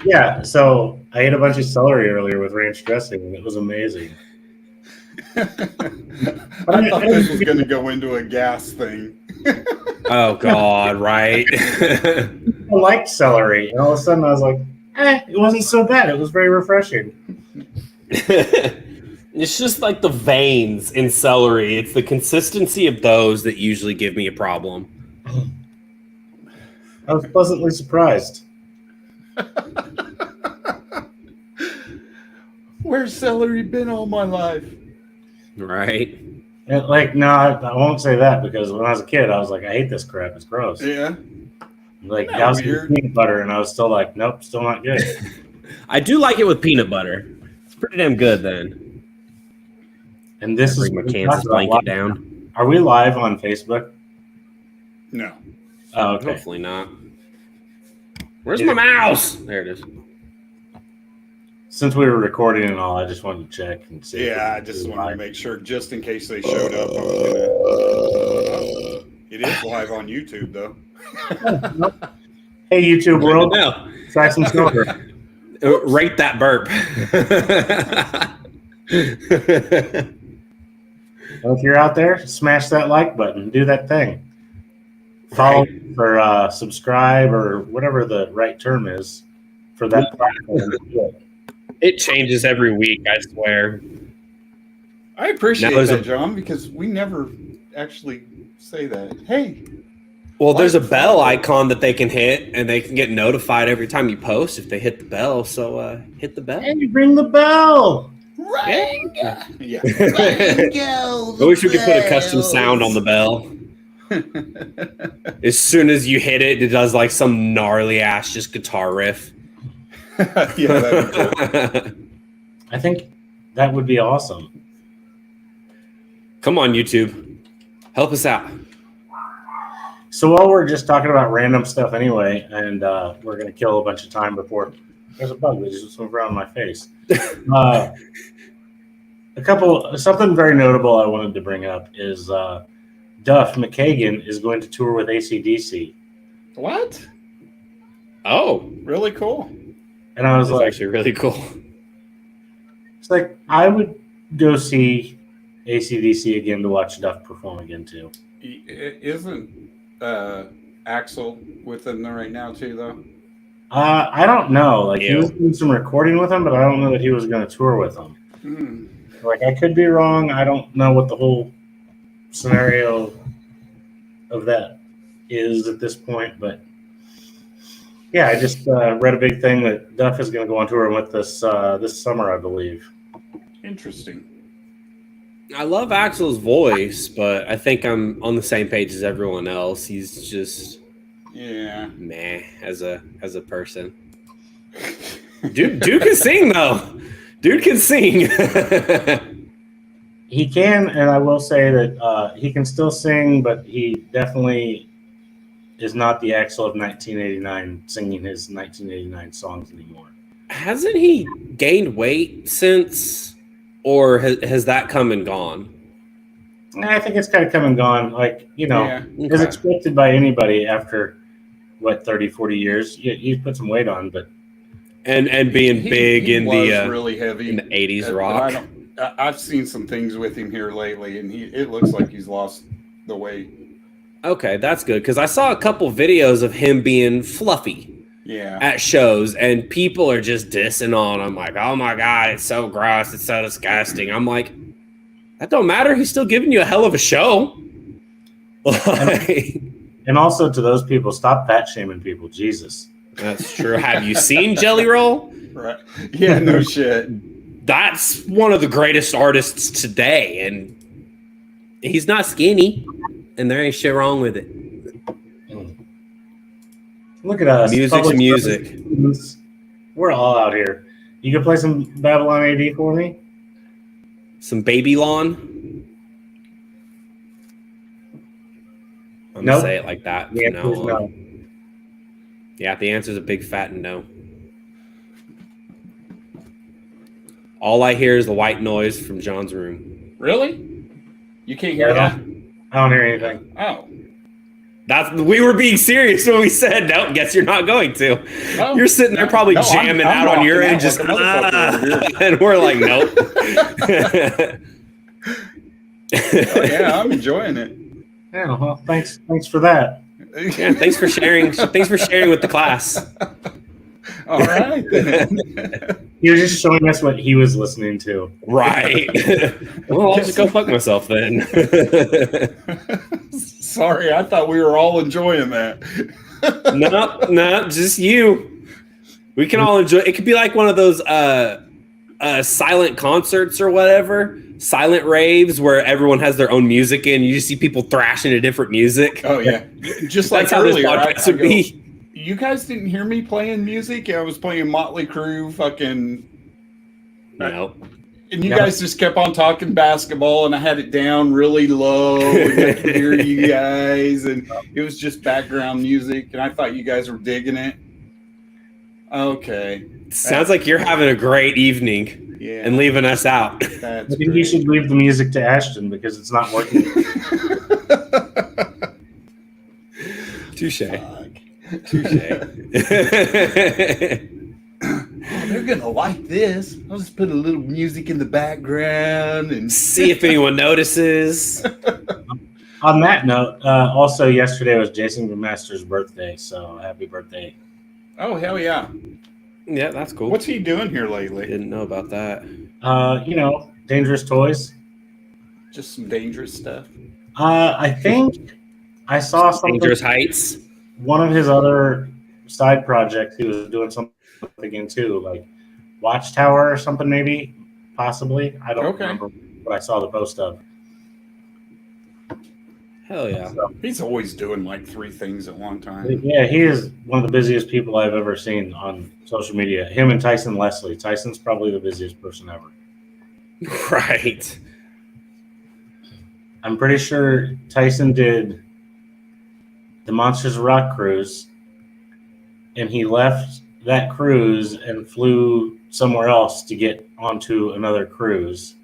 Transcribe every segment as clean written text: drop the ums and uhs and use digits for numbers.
Yeah, so I ate a bunch of celery earlier with ranch dressing, and it was amazing. I thought this was going to go into a gas thing. Oh God, right? I liked celery, and all of a sudden I was like, it wasn't so bad. It was very refreshing. It's just like the veins in celery. It's the consistency of those that usually give me a problem. I was pleasantly surprised. Where's celery been all my life? Right? And like, no, I won't say that because when I was a kid, I was like, I hate this crap. It's gross. Yeah. Like, Isn't that that was weird? peanut butter, and I was still like, nope, still not good. I do like it with peanut butter. It's pretty damn good then. And this is Bring my what we Kansas talked about blanket live. down. Are we live on Facebook? No. Oh, okay. Hopefully not. Where's my mouse? There it is. Since we were recording and all, I just wanted to check and see. Yeah, I just wanted to make sure, just in case they showed up. I was gonna. It is live on YouTube, though. Hey, YouTube world, No. try some silver. Rate that burp. Well, if you're out there, smash that like button. Do that thing. Follow or subscribe or whatever the right term is for that platform. It changes every week, I swear. I appreciate Now, that, John, because we never actually say that. Hey. Well, there's a bell icon that they can hit, and they can get notified every time you post if they hit the bell. So hit the bell. Hey, ring the bell. Ring. Yeah. I wish we could put a custom sound on the bell. As soon as you hit it, it does like some gnarly ass just guitar riff. Yeah, that'd be cool. I think that would be awesome. Come on, YouTube. Help us out. So while we're just talking about random stuff anyway, and we're going to kill a bunch of time before there's a bug that just went around my face. Something very notable I wanted to bring up is Duff McKagan is going to tour with AC/DC. What? Oh, really cool. And I was that's like, actually really cool. It's like I would go see AC/DC again to watch Duff perform again too. Isn't Axel with them right now too, though? I don't know. Like he was doing some recording with him, but I don't know that he was going to tour with them. Like I could be wrong. I don't know what the whole scenario of that is at this point, but yeah, I just read a big thing that Duff is going to go on tour with this summer, I believe. Interesting. I love Axel's voice, but I think I'm on the same page as everyone else. He's just meh as a person. Dude can sing though. Dude can sing. He can, and I will say that he can still sing, but he definitely is not the Axel of 1989 singing his 1989 songs anymore. Hasn't he gained weight since, or has that come and gone? I think it's kind of come and gone. Like, as expected by anybody after, 30, 40 years. You put some weight on, but... And being big he in was really heavy in the 80s rock. I've seen some things with him here lately, and it looks like he's lost the weight. Okay, that's good, because I saw a couple videos of him being fluffy at shows, and people are just dissing on him, like, oh my God, it's so gross, it's so disgusting. I'm like, that don't matter, he's still giving you a hell of a show. And also to those people, stop fat shaming people, Jesus. That's true. Have you seen Jelly Roll? Right. Yeah, no shit. That's one of the greatest artists today, and he's not skinny, and there ain't shit wrong with it. Look at us. Music's music. We're all out here. You can play some Babylon AD for me? Some Babylon? I'm going to say it like that. No. Yeah, the answer is a big fat no. All I hear is the white noise from John's room. Really? You can't hear that? I don't hear anything. Oh. We were being serious when we said, no, guess you're not going to. Oh, you're sitting there probably jamming I'm out on your end, just, and we're like, nope. Oh, yeah, I'm enjoying it. Yeah, well, thanks for that. Yeah, thanks for sharing. Thanks for sharing with the class. All right. You're just showing us what he was listening to. Right. Well, I'll just go fuck myself then. Sorry, I thought we were all enjoying that. No, just you. We can all enjoy. It could be like one of those silent concerts or whatever, silent raves where everyone has their own music in. You just see people thrashing to different music. Oh yeah, just like that's how earlier, this podcast would be. You guys didn't hear me playing music. I was playing Motley Crue, fucking. No. And you guys just kept on talking basketball, and I had it down really low. And I could hear you guys, and it was just background music. And I thought you guys were digging it. Okay. Sounds like you're having a great evening. Yeah. And leaving us out. I think you should leave the music to Ashton because it's not working. Touche. They're gonna like this. I'll just put a little music in the background and see if anyone notices. On that note, also yesterday was Jason Master's birthday, so happy birthday. Oh, hell yeah. Yeah, that's cool. What's he doing here lately? Didn't know about that. Dangerous toys. Just some dangerous stuff. I think I saw something. Dangerous Heights. One of his other side projects, he was doing something again too, like Watchtower or something, maybe, possibly. I don't remember what I saw the post of. Hell yeah. So, he's always doing like 3 things at one time. Yeah, he is one of the busiest people I've ever seen on social media. Him and Tyson Leslie. Tyson's probably the busiest person ever. Right. I'm pretty sure Tyson did the Monsters of Rock cruise, and he left that cruise and flew somewhere else to get onto another cruise.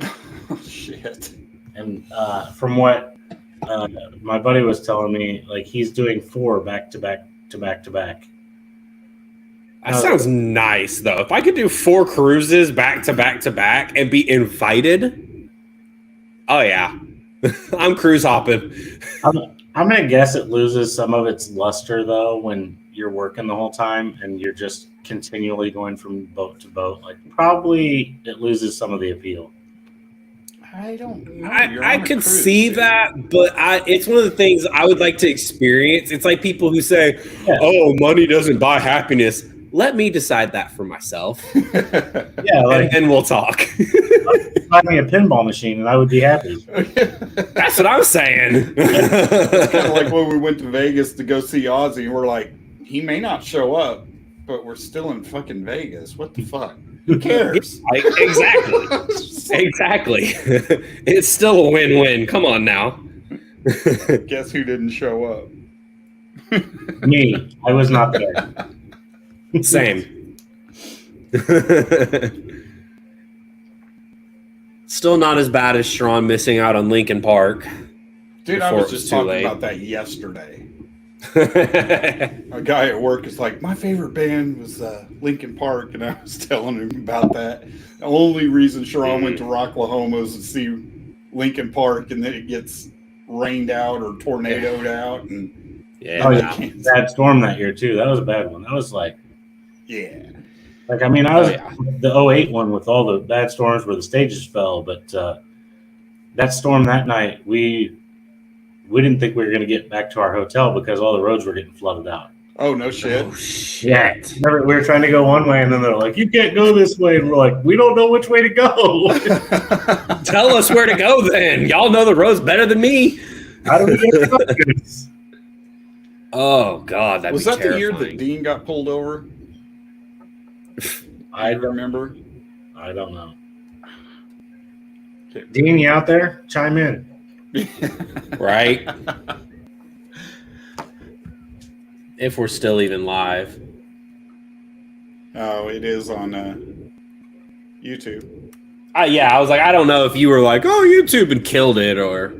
Oh, shit. And from what my buddy was telling me, like, he's doing 4 back to back to back to back. That sounds nice, though. If I could do 4 cruises back to back to back and be invited, oh yeah, I'm cruise hopping. I'm gonna guess it loses some of its luster though when you're working the whole time and you're just continually going from boat to boat. Like, probably it loses some of the appeal. I don't know. I could see that, but it's one of the things I would like to experience. It's like people who say, oh, money doesn't buy happiness. Let me decide that for myself. Yeah, like, and we'll talk. Buy me a pinball machine and I would be happy. That's what I'm saying. It's kind of like when we went to Vegas to go see Ozzy, and we're like, he may not show up, but we're still in fucking Vegas. What the fuck? Who cares? Exactly. Exactly. It's still a win-win. Come on now. Guess who didn't show up? Me. I was not there. Same. Still not as bad as Sharon missing out on Linkin Park. Dude, I was just talking about that yesterday. A guy at work is like, my favorite band was Linkin Park, and I was telling him about that. The only reason Sharon went to Rocklahoma was to see Linkin Park, and then it gets rained out or tornadoed out. And bad storm that year too. That was a bad one. That was like, like, I mean, I was the 08 one with all the bad storms where the stages fell, but that storm that night, we didn't think we were going to get back to our hotel because all the roads were getting flooded out. Oh, no shit. Oh, shit. Yeah. We were trying to go one way, and then they're like, you can't go this way. And we're like, we don't know which way to go. Tell us where to go then. Y'all know the roads better than me. How do we get this? Oh, God. Was that the year that Dean got pulled over? I don't remember. I don't know. Dean, you out there? Chime in. Right? If we're still even live. Oh, it is on YouTube. Yeah, I was like, I don't know if you were like, oh, YouTube and killed it or.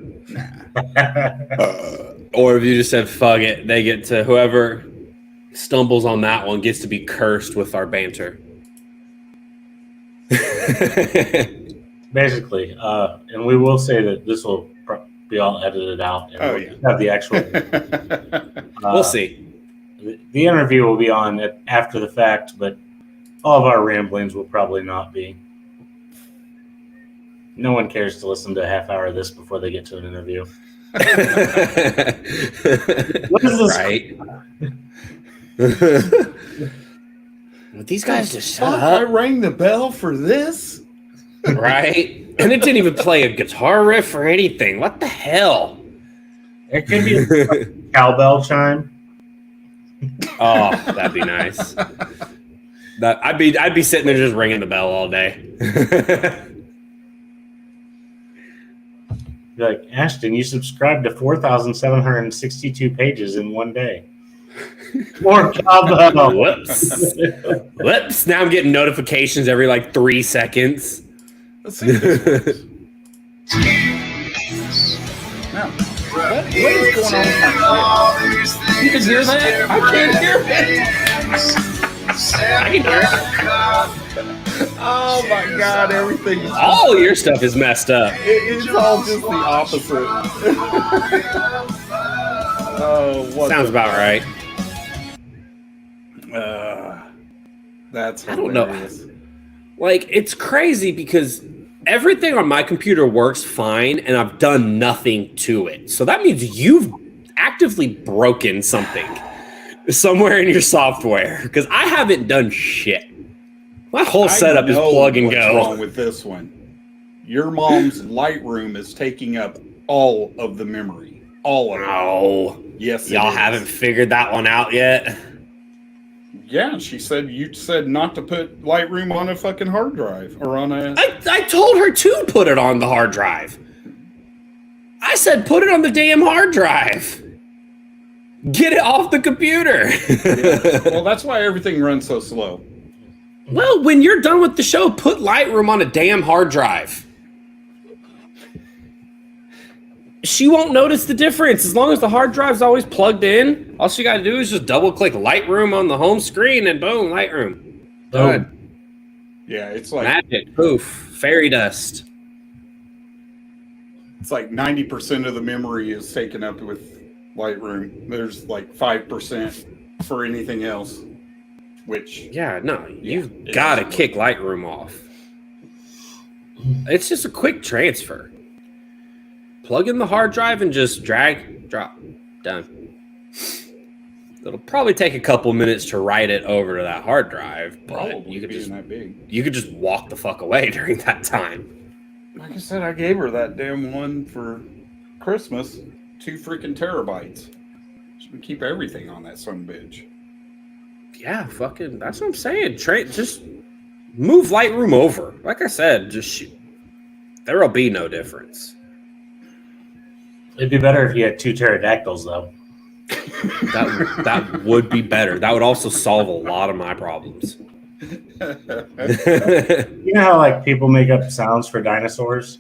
Or if you just said, fuck it, they get to, whoever stumbles on that one gets to be cursed with our banter. Basically. And we will say that this will be all edited out. And we'll have the actual. We'll see. The interview will be on it after the fact, but all of our ramblings will probably not be. No one cares to listen to a half hour of this before they get to an interview. What is this? Right. These guys just shut up. I rang the bell for this? Right? And it didn't even play a guitar riff or anything. What the hell? It could be a cowbell chime. Oh, that'd be nice. I'd be sitting there just ringing the bell all day. Be like, Ashton, you subscribed to 4,762 pages in one day. More cowbell. Whoops. Whoops. Now I'm getting notifications every like 3 seconds. Let's see this. Now, what is going on with my clip? You can hear that? I can't hear it. I can hear it. Oh my God, everything. All your stuff is messed up. It's all just the opposite. Oh, sounds about right. That's hilarious. I don't know. Like, it's crazy because everything on my computer works fine and I've done nothing to it. So that means you've actively broken something somewhere in your software because I haven't done shit. My whole setup is plug and go. What's wrong with this one? Your mom's Lightroom is taking up all of the memory. All of it. Oh. Yes, y'all haven't figured that one out yet? Yeah, she said you said not to put Lightroom on a fucking hard drive or on a... I told her to put it on the hard drive. I said put it on the damn hard drive. Get it off the computer. Yeah. Well, that's why everything runs so slow. Well, when you're done with the show, put Lightroom on a damn hard drive. She won't notice the difference as long as the hard drive's always plugged in. All she got to do is just double click Lightroom on the home screen and boom, Lightroom. Done. Yeah, it's like magic, poof, fairy dust. It's like 90% of the memory is taken up with Lightroom. There's like 5% for anything else. Which you've got to kick Lightroom off. It's just a quick transfer. Plug in the hard drive and just drag, drop, done. It'll probably take a couple minutes to write it over to that hard drive, but you could just walk the fuck away during that time. Like I said, I gave her that damn one for Christmas, 2 freaking terabytes. She can keep everything on that son of a bitch. Yeah, fucking, that's what I'm saying. Just move Lightroom over. Like I said, there'll be no difference. It'd be better if you had 2 pterodactyls, though. That would be better. That would also solve a lot of my problems. You know how like people make up sounds for dinosaurs?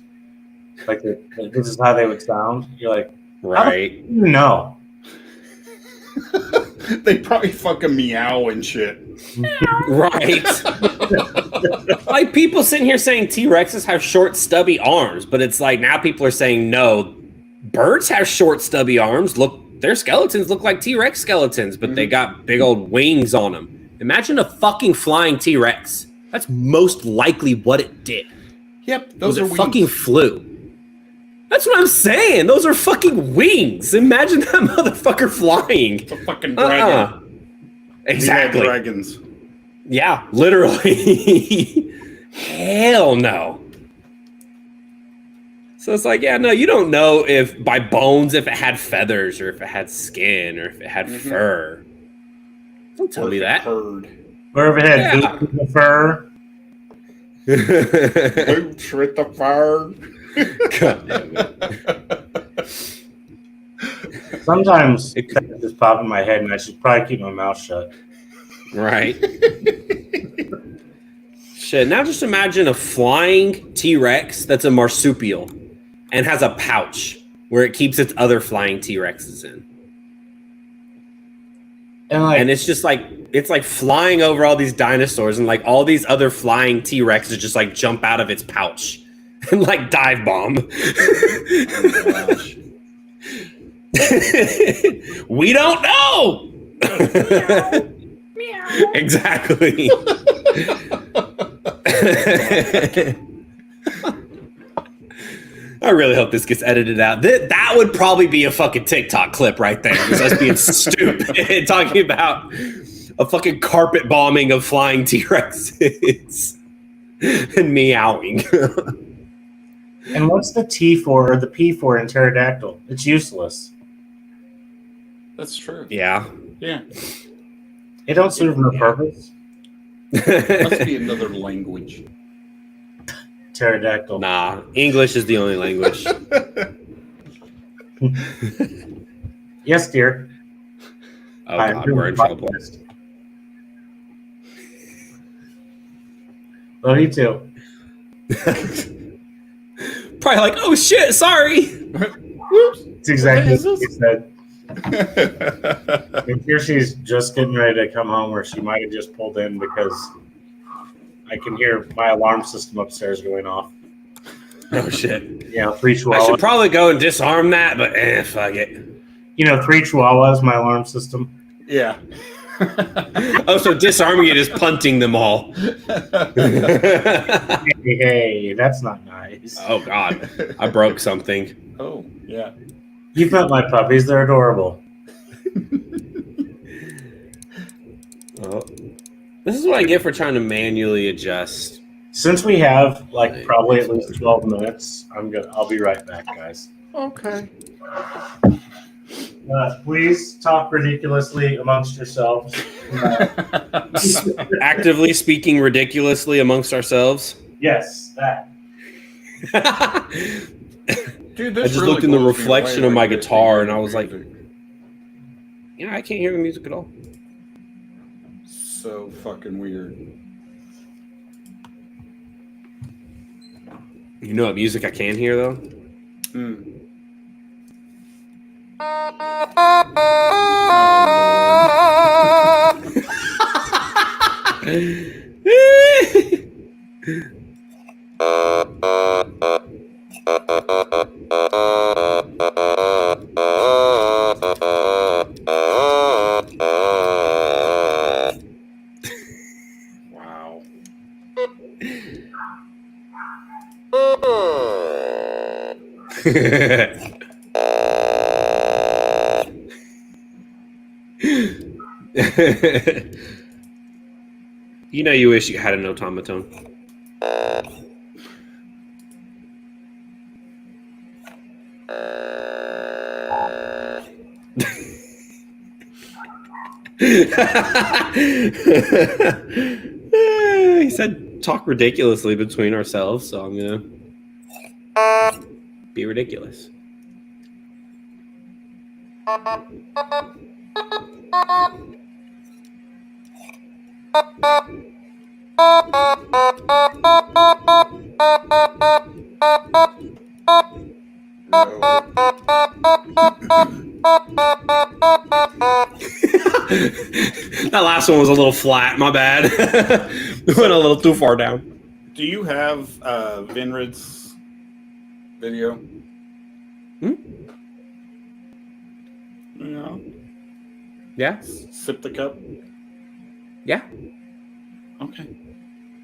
Like this is how they would sound. You're like, right? You know. They probably fucking meow and shit. Right. Like people sitting here saying T-Rexes have short, stubby arms, but it's like now people are saying no. Birds have short, stubby arms. Look, their skeletons look like T-Rex skeletons, but they got big old wings on them. Imagine a fucking flying T-Rex. That's most likely what it did. Yep, those are wings. Fucking flew. That's what I'm saying. Those are fucking wings. Imagine that motherfucker flying. It's a fucking dragon. Exactly. Dragons. Yeah, literally. Hell no. So it's like, yeah, no, you don't know if by bones, if it had feathers or if it had skin or if it had fur. Don't tell me that. Or if it had boots with the fur. Boots with the fur. God damn it. Sometimes it just pop in my head and I should probably keep my mouth shut. Right. Shit, now just imagine a flying T-Rex that's a marsupial and has a pouch where it keeps its other flying T-Rexes in. And it's just like, it's like flying over all these dinosaurs, and like all these other flying T-Rexes just like jump out of its pouch and like dive bomb. Oh, gosh. We don't know. Meow. Exactly. I really hope this gets edited out. That would probably be a fucking TikTok clip right there. Just us being stupid, talking about a fucking carpet bombing of flying T-Rexes and meowing. And what's the T for or the P for in pterodactyl? It's useless. That's true. Yeah. Yeah. It don't serve no purpose. Must be another language. Pterodactyl. Nah, English is the only language. Yes, dear. Oh, God, we're in trouble. Love you too. Probably like, oh shit, sorry. It's exactly what he said. I'm sure she's just getting ready to come home, or she might have just pulled in because I can hear my alarm system upstairs going off. Oh shit. Yeah, 3 chihuahuas. I should probably go and disarm that, but fuck it. 3 chihuahuas, my alarm system. Yeah. Oh, so disarming it is punting them all. Hey, that's not nice. Oh God, I broke something. Oh, yeah. You've met my puppies. They're adorable. Oh. This is what I get for trying to manually adjust. Since we have probably at least 12 minutes, I'll be right back, guys. Okay. Please talk ridiculously amongst yourselves. Actively speaking ridiculously amongst ourselves. Yes, that. Dude, I just looked in the reflection of my guitar and I was like, I can't hear the music at all. So fucking weird. You know what music I can hear though? Wow. You wish you had an automaton. He said talk ridiculously between ourselves, so I'm gonna be ridiculous. That last one was a little flat. My bad. Went a little too far down. Do you have Vinred's video? No. Yeah. Sip the cup? Yeah. Okay.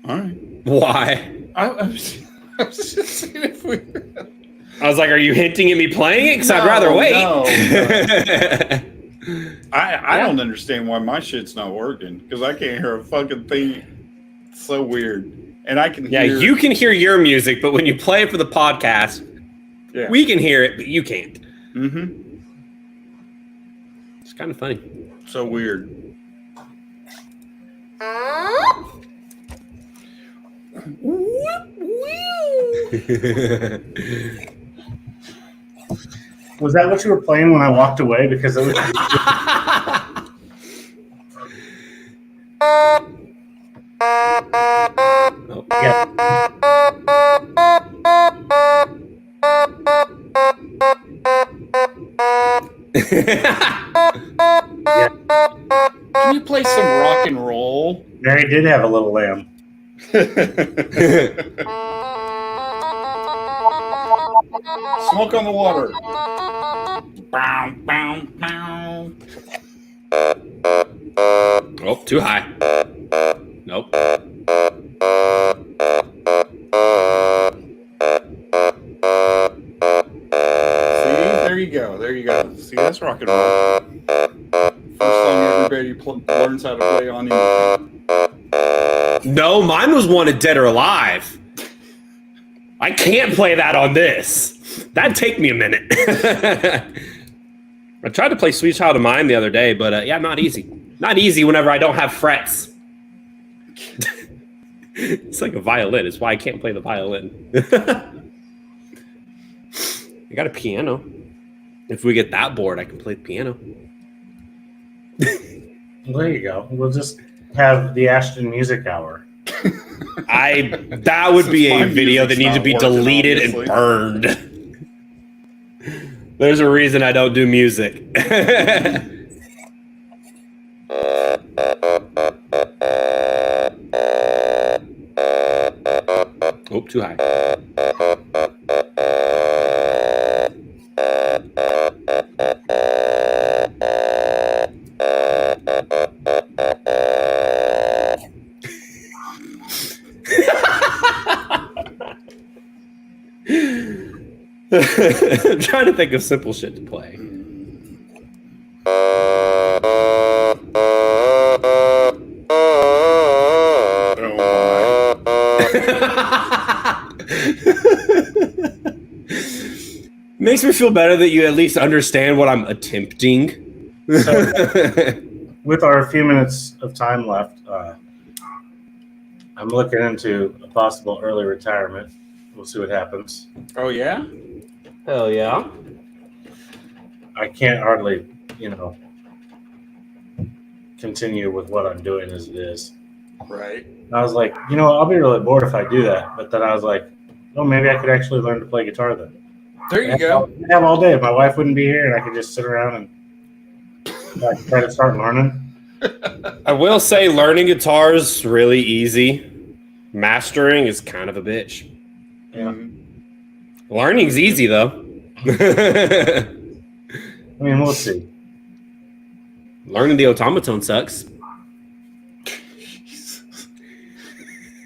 All right. Why? I was just seeing if we... I was like, are you hinting at me playing it? Because I'd rather wait. No. I don't understand why my shit's not working. Because I can't hear a fucking thing. It's so weird. And I can hear... Yeah, you can hear your music, but when you play it for the podcast, we can hear it, but you can't. Mm-hmm. It's kind of funny. So weird. Was that what you were playing when I walked away? Because it was. Oh. Yeah. Yeah. Can you play some rock and roll? Mary did have a little lamb. Smoke on the water. Bow, bow, bow. Oh, too high. Nope. See, there you go. There you go. See, that's rock and roll. First time everybody learns how to play on anything. No, mine was one of Dead or Alive. I can't play that on this. That'd take me a minute. I tried to play Sweet Child of Mine the other day, but yeah, not easy. Not easy whenever I don't have frets. It's like a violin. It's why I can't play the violin. I got a piano. If we get that bored, I can play the piano. Well, there you go. We'll just have the Ashton Music Hour. That would be a video that needs to be deleted and burned. There's a reason I don't do music. Oh, too high. I'm trying to think of simple shit to play. Makes me feel better that you at least understand what I'm attempting. So, with our few minutes of time left, I'm looking into a possible early retirement. We'll see what happens. Oh, yeah? Hell yeah. I can't hardly, continue with what I'm doing as it is. Right. And I was like, I'll be really bored if I do that. But then I was like, oh, maybe I could actually learn to play guitar then. There you go. I'd have all day. If my wife wouldn't be here, and I could just sit around and try to start learning. I will say learning guitar is really easy. Mastering is kind of a bitch. Yeah. Learning's easy, though. I mean, we'll see. Learning the automaton sucks.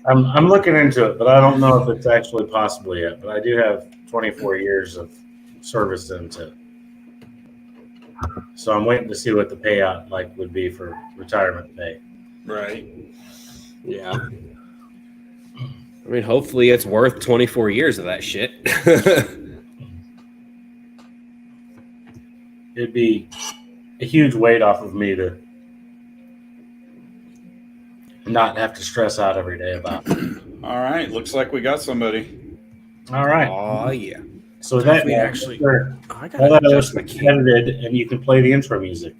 I'm looking into it, but I don't know if it's actually possible yet. But I do have 24 years of service into it. So I'm waiting to see what the payout would be for retirement pay. Right. Yeah. I mean, hopefully it's worth 24 years of that shit. It'd be a huge weight off of me to not have to stress out every day about it. All right. Looks like we got somebody. All right. Oh, yeah. So that we actually I got edited, and you can play the intro music.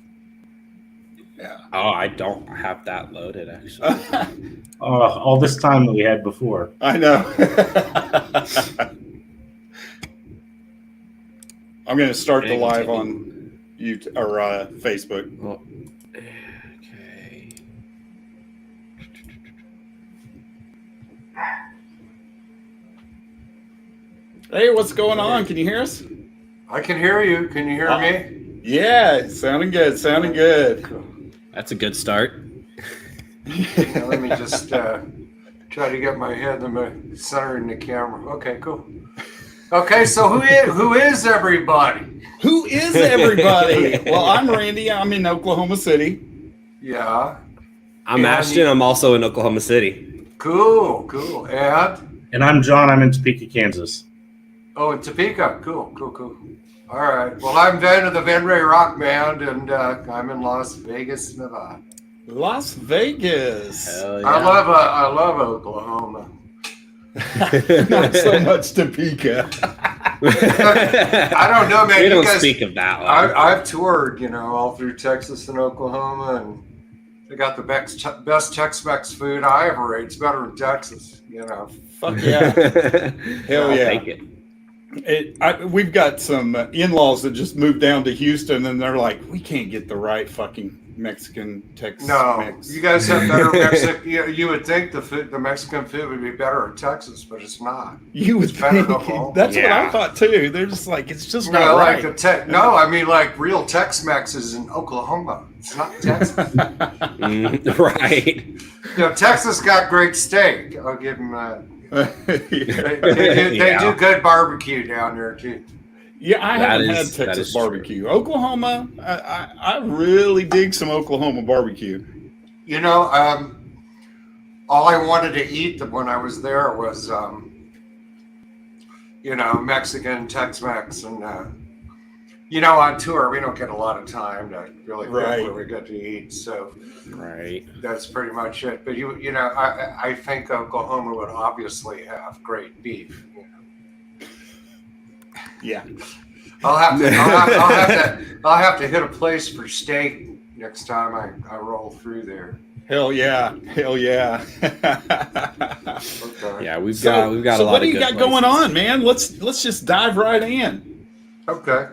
Yeah. Oh, I don't have that loaded, actually. All this time that we had before. I know. I'm going to start the live on YouTube or Facebook. Oh, okay. Hey, what's going on? Can you hear us? I can hear you. Can you hear me? Yeah, sounding good. Sounding good. That's a good start. Yeah, let me just try to get my head in the center in the camera. Okay, cool. Okay, so who is everybody? Who is everybody? Well, I'm Randy. I'm in Oklahoma City. Yeah. I'm Ashton. I'm also in Oklahoma City. Cool. And I'm John. I'm in Topeka, Kansas. Oh, in Topeka. Cool. All right. Well, I'm Van of the Van Ray Rock Band, and I'm in Las Vegas, Nevada. Las Vegas. Hell yeah. I love Oklahoma. Not so much Topeka. I don't know, man. We don't speak of that one. I've toured, all through Texas and Oklahoma, and they got the best Tex-Mex food I ever ate. It's better in Texas, Fuck yeah. Hell yeah. Take it. We've got some in-laws that just moved down to Houston, and they're like, we can't get the right fucking Mexican Tex mix. You guys have better Mexican. You would think the Mexican food would be better in Texas, but it's not. You would think. That's what I thought too. They're just like, it's just not right. I mean like real Tex-Mex is in Oklahoma. It's not Texas. Right. Texas got great steak. I'll give them that. They do good barbecue down there too. Yeah, I haven't had Texas barbecue. True. Oklahoma, I really dig some Oklahoma barbecue. All I wanted to eat when I was there was, Mexican, Tex-Mex, and on tour we don't get a lot of time to really pick where we get to eat. So, that's pretty much it. But I think Oklahoma would obviously have great beef. Yeah, I'll have to hit a place for steak next time I roll through there. Hell yeah. Okay. Yeah, we've got a lot of good. So what do you got going on, man? Let's just dive right in. Okay.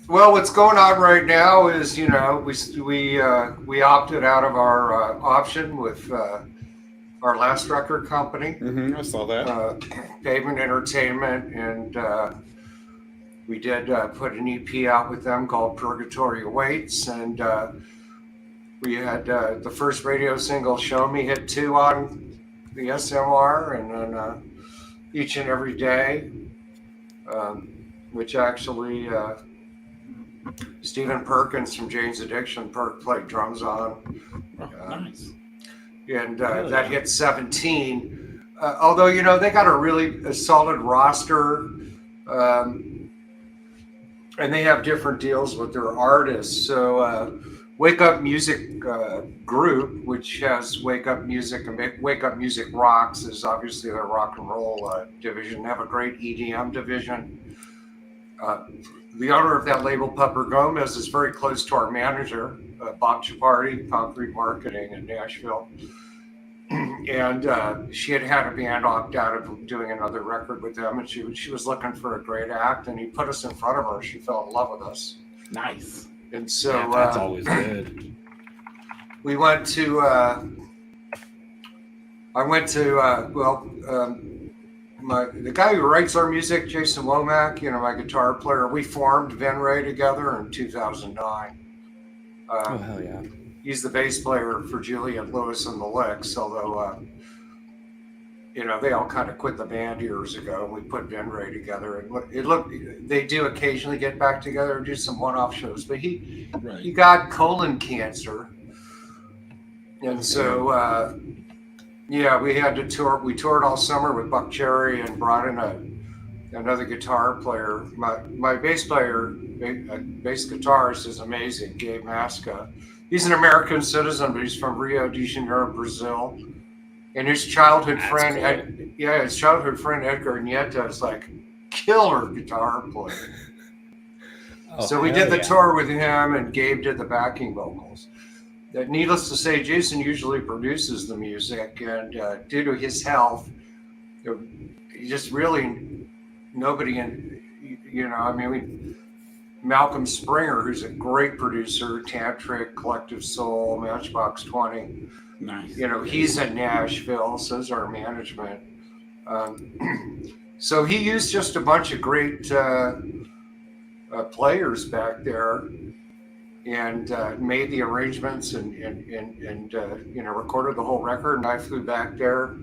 Well, what's going on right now is we opted out of our option with our last record company. I saw that. Pavement Entertainment, and we did put an EP out with them called Purgatory Awaits, and we had the first radio single, Show Me, hit 2 on the SMR, and then Each and Every Day, which actually Stephen Perkins from Jane's Addiction played drums on. Nice. And that hit 17. Although, they got a solid roster, and they have different deals with their artists. So Wake Up Music Group, which has Wake Up Music and Wake Up Music Rocks, is obviously their rock and roll division. They have a great EDM division. The owner of that label, Pepper Gomez, is very close to our manager, Bob Chaparty, Concrete Marketing in Nashville. And she had a band opt out of doing another record with them, and she was looking for a great act, and he put us in front of her. She fell in love with us. Nice. And so that's always good. We went to. The guy who writes our music, Jason Womack, my guitar player, we formed Venray together in 2009. Oh, hell yeah. He's the bass player for Juliet Lewis and the Licks, although, they all kind of quit the band years ago, and we put Venray together. And they do occasionally get back together and do some one-off shows, but he got colon cancer. And so, we had to tour. We toured all summer with Buck Cherry and brought in another guitar player. My bass player, bass guitarist, is amazing, Gabe Masca. He's an American citizen, but he's from Rio de Janeiro, Brazil. And his childhood friend, Edgar Nieta is like killer guitar player. So we did the tour with him, and Gabe did the backing vocals. Needless to say, Jason usually produces the music, and due to his health, just really nobody Malcolm Springer, who's a great producer, Tantric, Collective Soul, Matchbox 20. Nice. He's in Nashville, so is our management. So he used just a bunch of great players back there, and made the arrangements and recorded the whole record. And I flew back there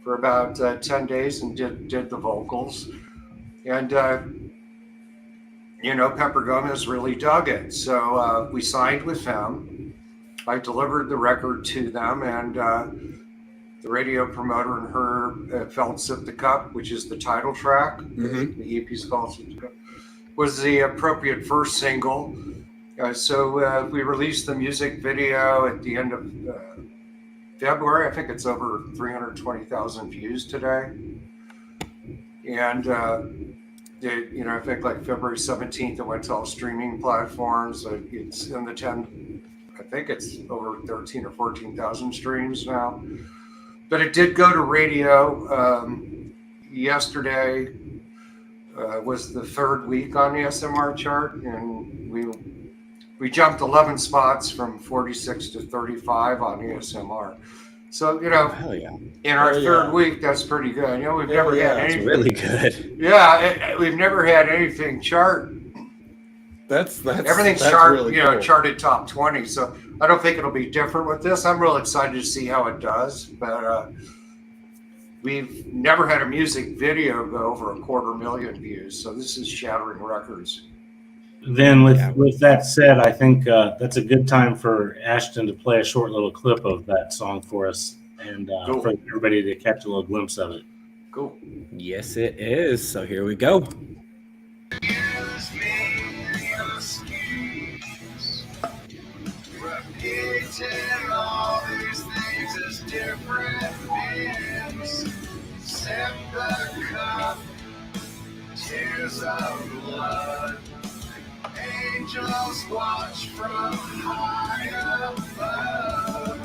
for about 10 days and did the vocals. And Pepper Gomez really dug it. So we signed with them. I delivered the record to them, and the radio promoter and her felt Sip the Cup, which is the title track. The EP's called Sip the Cup, was the appropriate first single. So we released the music video at the end of February. I think it's over 320,000 views today. And I think like February 17th, it went to all streaming platforms. It's in the 10, I think it's over 13 or 14,000 streams now. But it did go to radio yesterday. was the third week on the SMR chart, and we jumped 11 spots from 46 to 35 on the SMR. So, in our third week, that's pretty good. We've never had anything. Really good. Yeah, we've never had anything chart. Everything's chart, really cool. Charted top 20. So I don't think it'll be different with this. I'm real excited to see how it does. But we've never had a music video go over 250,000 views. So this is shattering records. Then with that said, I think that's a good time for Ashton to play a short little clip of that song for us and for everybody to catch a little glimpse of it. Cool. Yes, it is. So here we go. Repeating all these things as different meanings. Sip the cup, tears of blood. Angels watch from high above.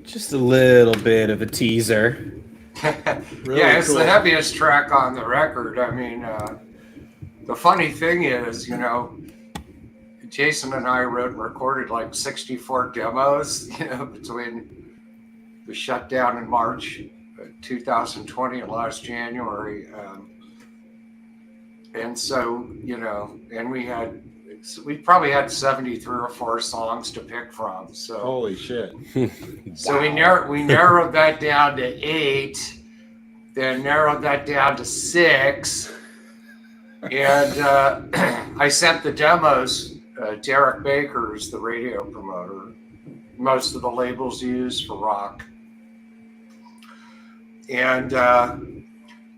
Just a little bit of a teaser. Really it's cool. The heaviest track on the record. I mean, the funny thing is, Jason and I wrote and recorded like 64 demos, between the shutdown in March 2020 and last January. And so, and we probably had 73 or 4 songs to pick from. So holy shit. So we narrowed that down to 8, then narrowed that down to 6. And I sent the demos. Derek Baker's the radio promoter. Most of the labels use for rock. And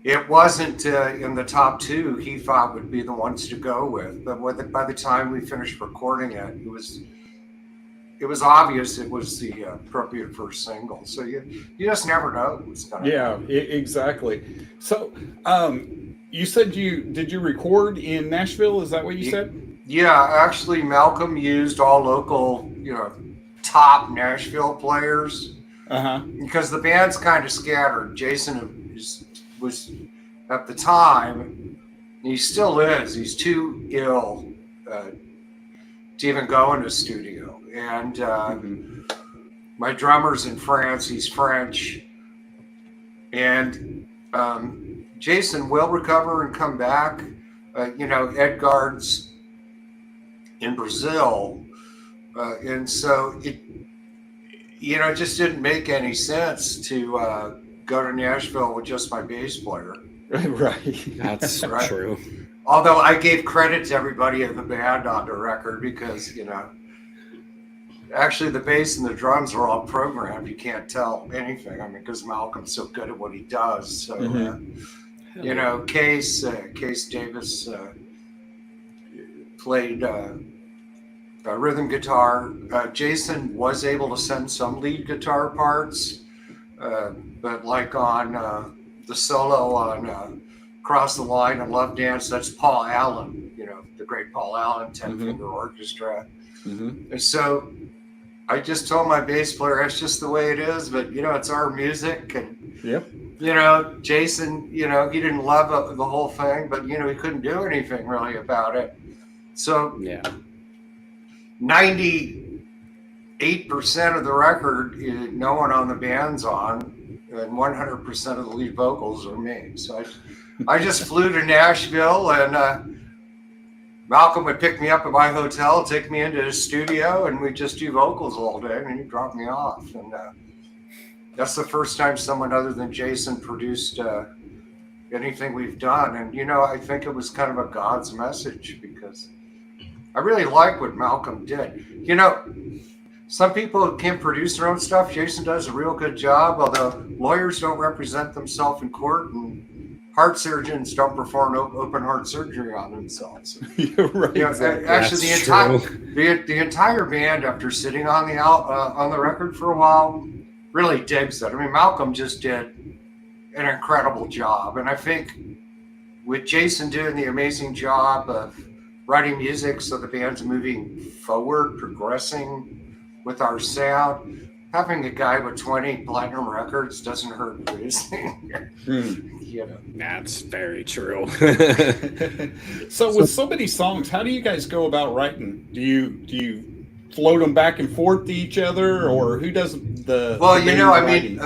it wasn't in the top 2 he thought would be the ones to go with. But by the time we finished recording it, it was obvious it was the appropriate first single. So you just never know what's going to happen. Exactly. So you said did you record in Nashville? Is that what you said? Yeah, actually, Malcolm used all local, top Nashville players. Because the band's kind of scattered. Jason was at the time, he still is. He's too ill to even go in the studio. And my drummer's in France. He's French. And Jason will recover and come back. Edgard's in Brazil, and so it just didn't make any sense to go to Nashville with just my bass player. Right. That's true. Although I gave credit to everybody in the band on the record because actually the bass and the drums are all programmed. You can't tell anything. I mean, because Malcolm's so good at what he does. So Case Davis played rhythm guitar. Jason was able to send some lead guitar parts, but like on the solo on Cross the Line and Love Dance, that's Paul Allen, the great Paul Allen, 10-finger orchestra. And so I just told my bass player, that's just the way it is, but it's our music. And Jason, he didn't love the whole thing, but he couldn't do anything really about it. So 98% of the record, no one on the band's on, and 100% of the lead vocals are me. So I just flew to Nashville, and Malcolm would pick me up at my hotel, take me into his studio, and we'd just do vocals all day, and he'd drop me off. And that's the first time someone other than Jason produced anything we've done. And, I think it was kind of a God's message because I really like what Malcolm did. Some people can't produce their own stuff. Jason does a real good job, although lawyers don't represent themselves in court and heart surgeons don't perform open heart surgery on themselves. You're right. Actually, the entire band, after sitting on the record for a while, really digs it. I mean, Malcolm just did an incredible job, and I think with Jason doing the amazing job of writing music so the band's moving forward, progressing with our sound, having a guy with 20 platinum records doesn't hurt producing. You know. That's very true. So with so many songs, how do you guys go about writing? Do you float them back and forth to each other, or who does the writing?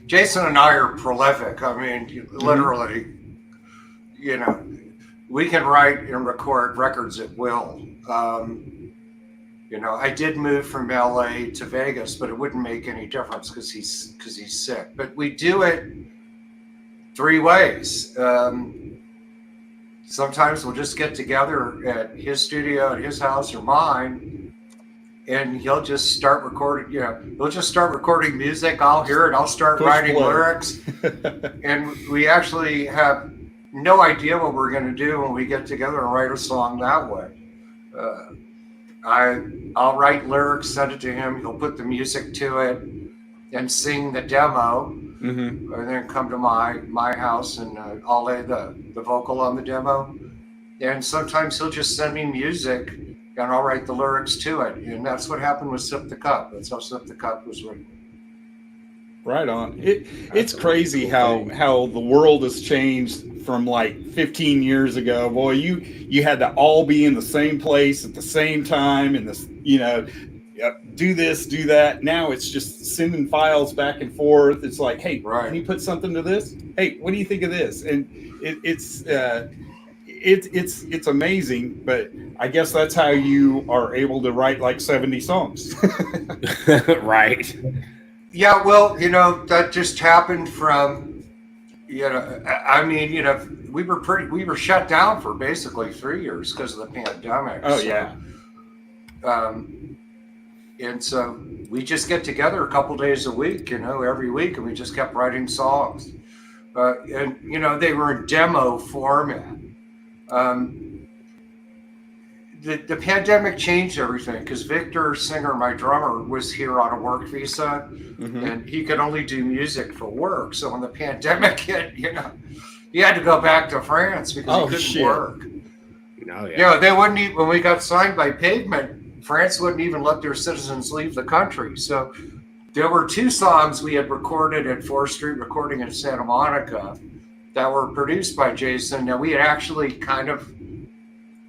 Jason and I are prolific. I mean, literally, you know, we can write and record records at will. You know, I did move from LA to Vegas, but it wouldn't make any difference because he's sick. But we do it 3 ways. Sometimes we'll just get together at his studio, at his house or mine, and he'll just start recording. You know, he'll just start recording music. I'll hear it. I'll start writing lyrics, and we actually have no idea what we're going to do when we get together and write a song that way. I'll write lyrics, send it to him. He'll put the music to it and sing the demo, and then come to my house and I'll lay the vocal on the demo. And sometimes he'll just send me music and I'll write the lyrics to it. And that's what happened with Sip the Cup. That's how Sip the Cup was written. Right on. It's crazy how the world has changed from like 15 years ago. Boy, you had to all be in the same place at the same time, and this, you know, do this, do that. Now it's just sending files back and forth. It's like, hey, can you put something to this? Hey, what do you think of this? And it's amazing. But I guess that's how you are able to write like 70 songs. Right. Yeah, well, you know, that just happened from, you know, I mean, you know, we were shut down for basically 3 years because of the pandemic. Oh, so, yeah. And so we just get together a couple days a week, you know, every week, and we just kept writing songs. And, you know, they were in demo format. The pandemic changed everything because Victor Singer, my drummer, was here on a work visa, and he could only do music for work. So when the pandemic hit, you know, he had to go back to France because he couldn't work. Oh, yeah. You know, they wouldn't even, when we got signed by Pavement, France wouldn't even let their citizens leave the country. So there were 2 songs we had recorded at 4th Street Recording in Santa Monica that were produced by Jason. Now we had actually kind of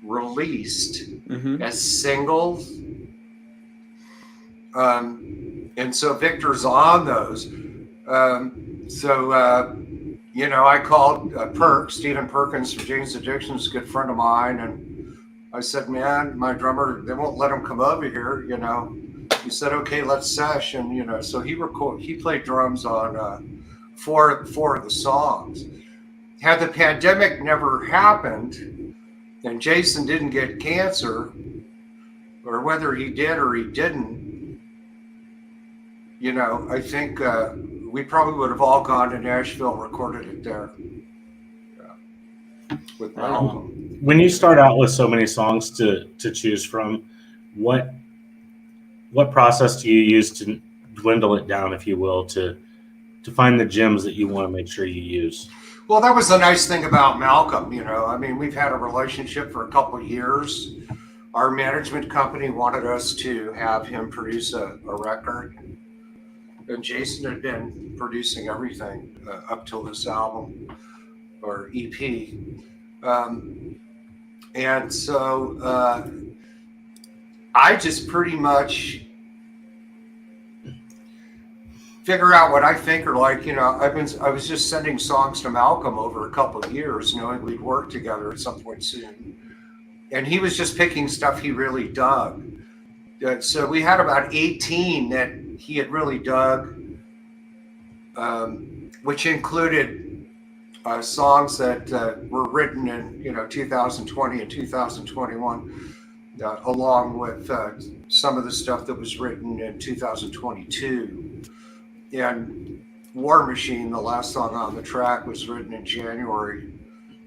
released as singles. And so Victor's on those. You know, I called Stephen Perkins from Jane's Addiction, is a good friend of mine. And I said, man, my drummer, they won't let him come over here, you know. He said, okay, let's sesh. And, you know, so he played drums on 4 of the songs. Had the pandemic never happened, and Jason didn't get cancer, or whether he did or he didn't, you know, I think we probably would have all gone to Nashville and recorded it there. With Malcolm. When you start out with so many songs to choose from, what process do you use to dwindle it down, if you will, to find the gems that you want to make sure you use? Well, that was the nice thing about Malcolm, you know. I mean, we've had a relationship for a couple of years. Our management company wanted us to have him produce a record. And Jason had been producing everything up till this album or EP. And so I just pretty much figure out what I think are like, you know, I was just sending songs to Malcolm over a couple of years, knowing we'd work together at some point soon. And he was just picking stuff he really dug. So we had about 18 that he had really dug, which included songs that were written in, you know, 2020 and 2021, along with some of the stuff that was written in 2022. And War Machine, the last song on the track, was written in January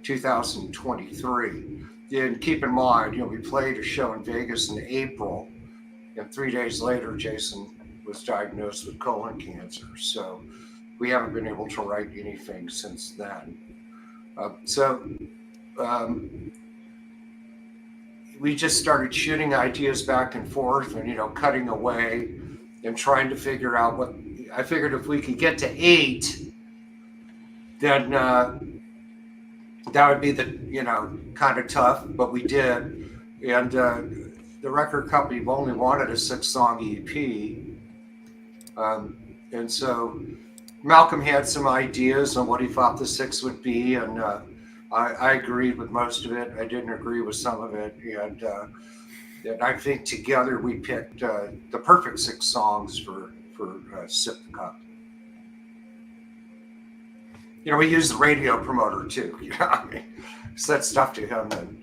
2023. And keep in mind, you know, we played a show in Vegas in April, and 3 days later, Jason was diagnosed with colon cancer. So we haven't been able to write anything since then. We just started shooting ideas back and forth and, cutting away and trying to figure out what. I figured if we could get to 8, then that would be kind of tough, but we did. And the record company only wanted a 6-song EP. And so Malcolm had some ideas on what he thought the 6 would be, and I agreed with most of it. I didn't agree with some of it, and I think together we picked the perfect 6 songs for Sip the Cup. We used the radio promoter too. I mean, said stuff to him, and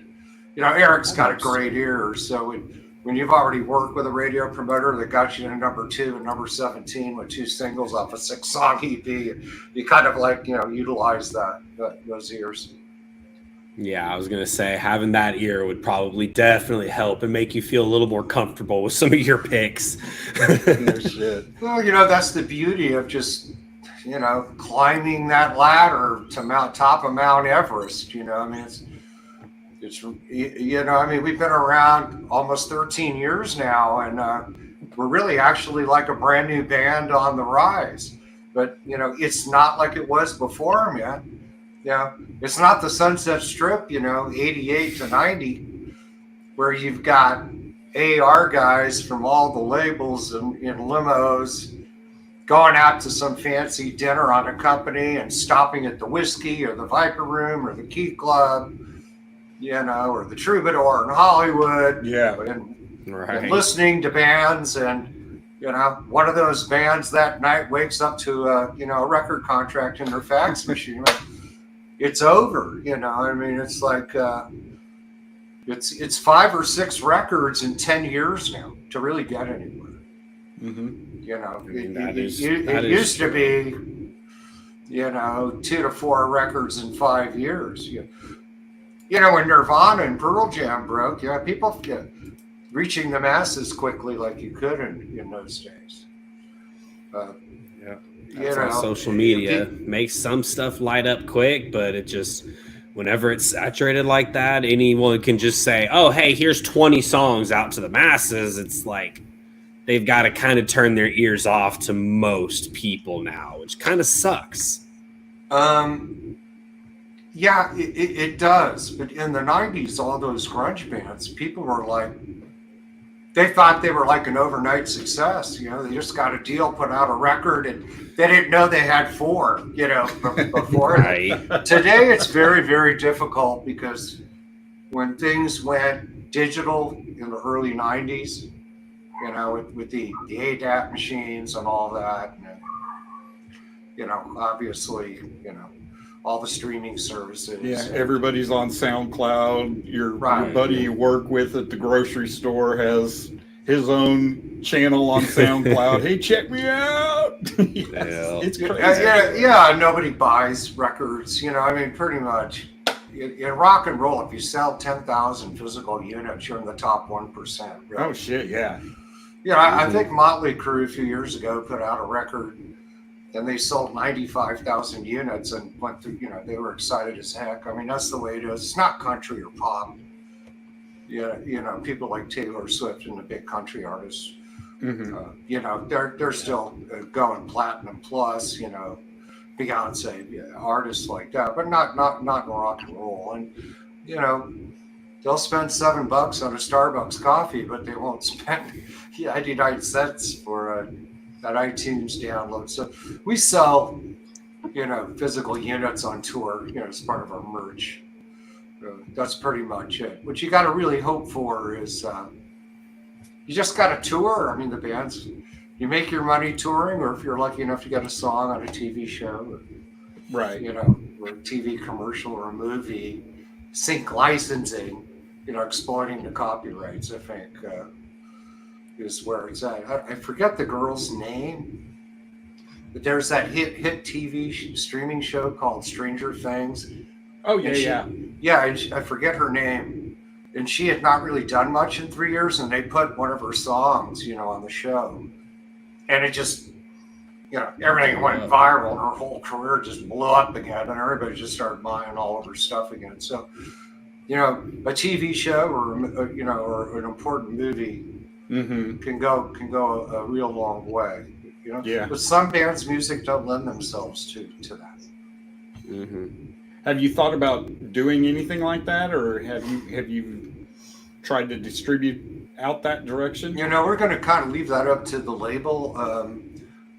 Eric's got a great ear, so when you've already worked with a radio promoter that got you to number 2 and number 17 with 2 singles off a 6-song EP, you kind of utilize those ears. Yeah, I was going to say having that ear would probably definitely help and make you feel a little more comfortable with some of your picks. No shit. Well, that's the beauty of just, climbing that ladder to top of Mount Everest. I mean, it's we've been around almost 13 years now, and we're really actually like a brand new band on the rise. But, it's not like it was before, man. Yeah, it's not the Sunset Strip, 88 to 90, where you've got AR guys from all the labels in limos going out to some fancy dinner on a company and stopping at the Whiskey or the Viper Room or the Key Club, or the Troubadour in Hollywood. Yeah. And listening to bands, and, one of those bands that night wakes up to, a record contract in their fax machine. It's over, I mean, it's like it's 5 or 6 records in 10 years now to really get anywhere. Mm-hmm. It used to be, 2 to 4 records in 5 years. When Nirvana and Pearl Jam broke, people reaching the masses quickly like you could in those days. That's on social media. Makes some stuff light up quick, but it just, whenever it's saturated like that, anyone can just say, oh, hey, here's 20 songs out to the masses. It's like they've got to kind of turn their ears off to most people now, which kind of sucks. Yeah, it does. But in the 90s, all those grunge bands, people were like, they thought they were like an overnight success. They just got a deal, put out a record, and they didn't know they had 4, before. Right. Today, it's very, very difficult because when things went digital in the early 90s, with the ADAT machines and all that, and, obviously, all the streaming services. Yeah, everybody's on SoundCloud. Your buddy you work with at the grocery store has his own channel on SoundCloud. Hey, check me out. It's crazy. Yeah, nobody buys records. Pretty much. In rock and roll, if you sell 10,000 physical units, you're in the top 1%. Really. Oh, shit, yeah. I think Motley Crue a few years ago put out a record, and they sold 95,000 units and went through, they were excited as heck. I mean, that's the way it is. It's not country or pop. People like Taylor Swift and the big country artists, they're still going platinum plus, Beyonce, artists like that, but not in rock and roll. And, they'll spend $7 on a Starbucks coffee, but they won't spend 99 cents for that iTunes download. So we sell, physical units on tour, as part of our merch. That's pretty much it. What you got to really hope for is you just got to tour. I mean, the bands, you make your money touring, or if you're lucky enough to get a song on a TV show, or, or a TV commercial or a movie, sync licensing, exploiting the copyrights, I think, is where it's at. I forget the girl's name, but there's that hit TV streaming show called Stranger Things. Oh, yeah. I forget her name. And she had not really done much in 3 years, and they put one of her songs, on the show. And it just everything went viral and her whole career just blew up again, and everybody just started buying all of her stuff again. So, a TV show or or an important movie can go a real long way. But some bands' music don't lend themselves to that. Have you thought about doing anything like that, or have you tried to distribute out that direction? We're going to kind of leave that up to the label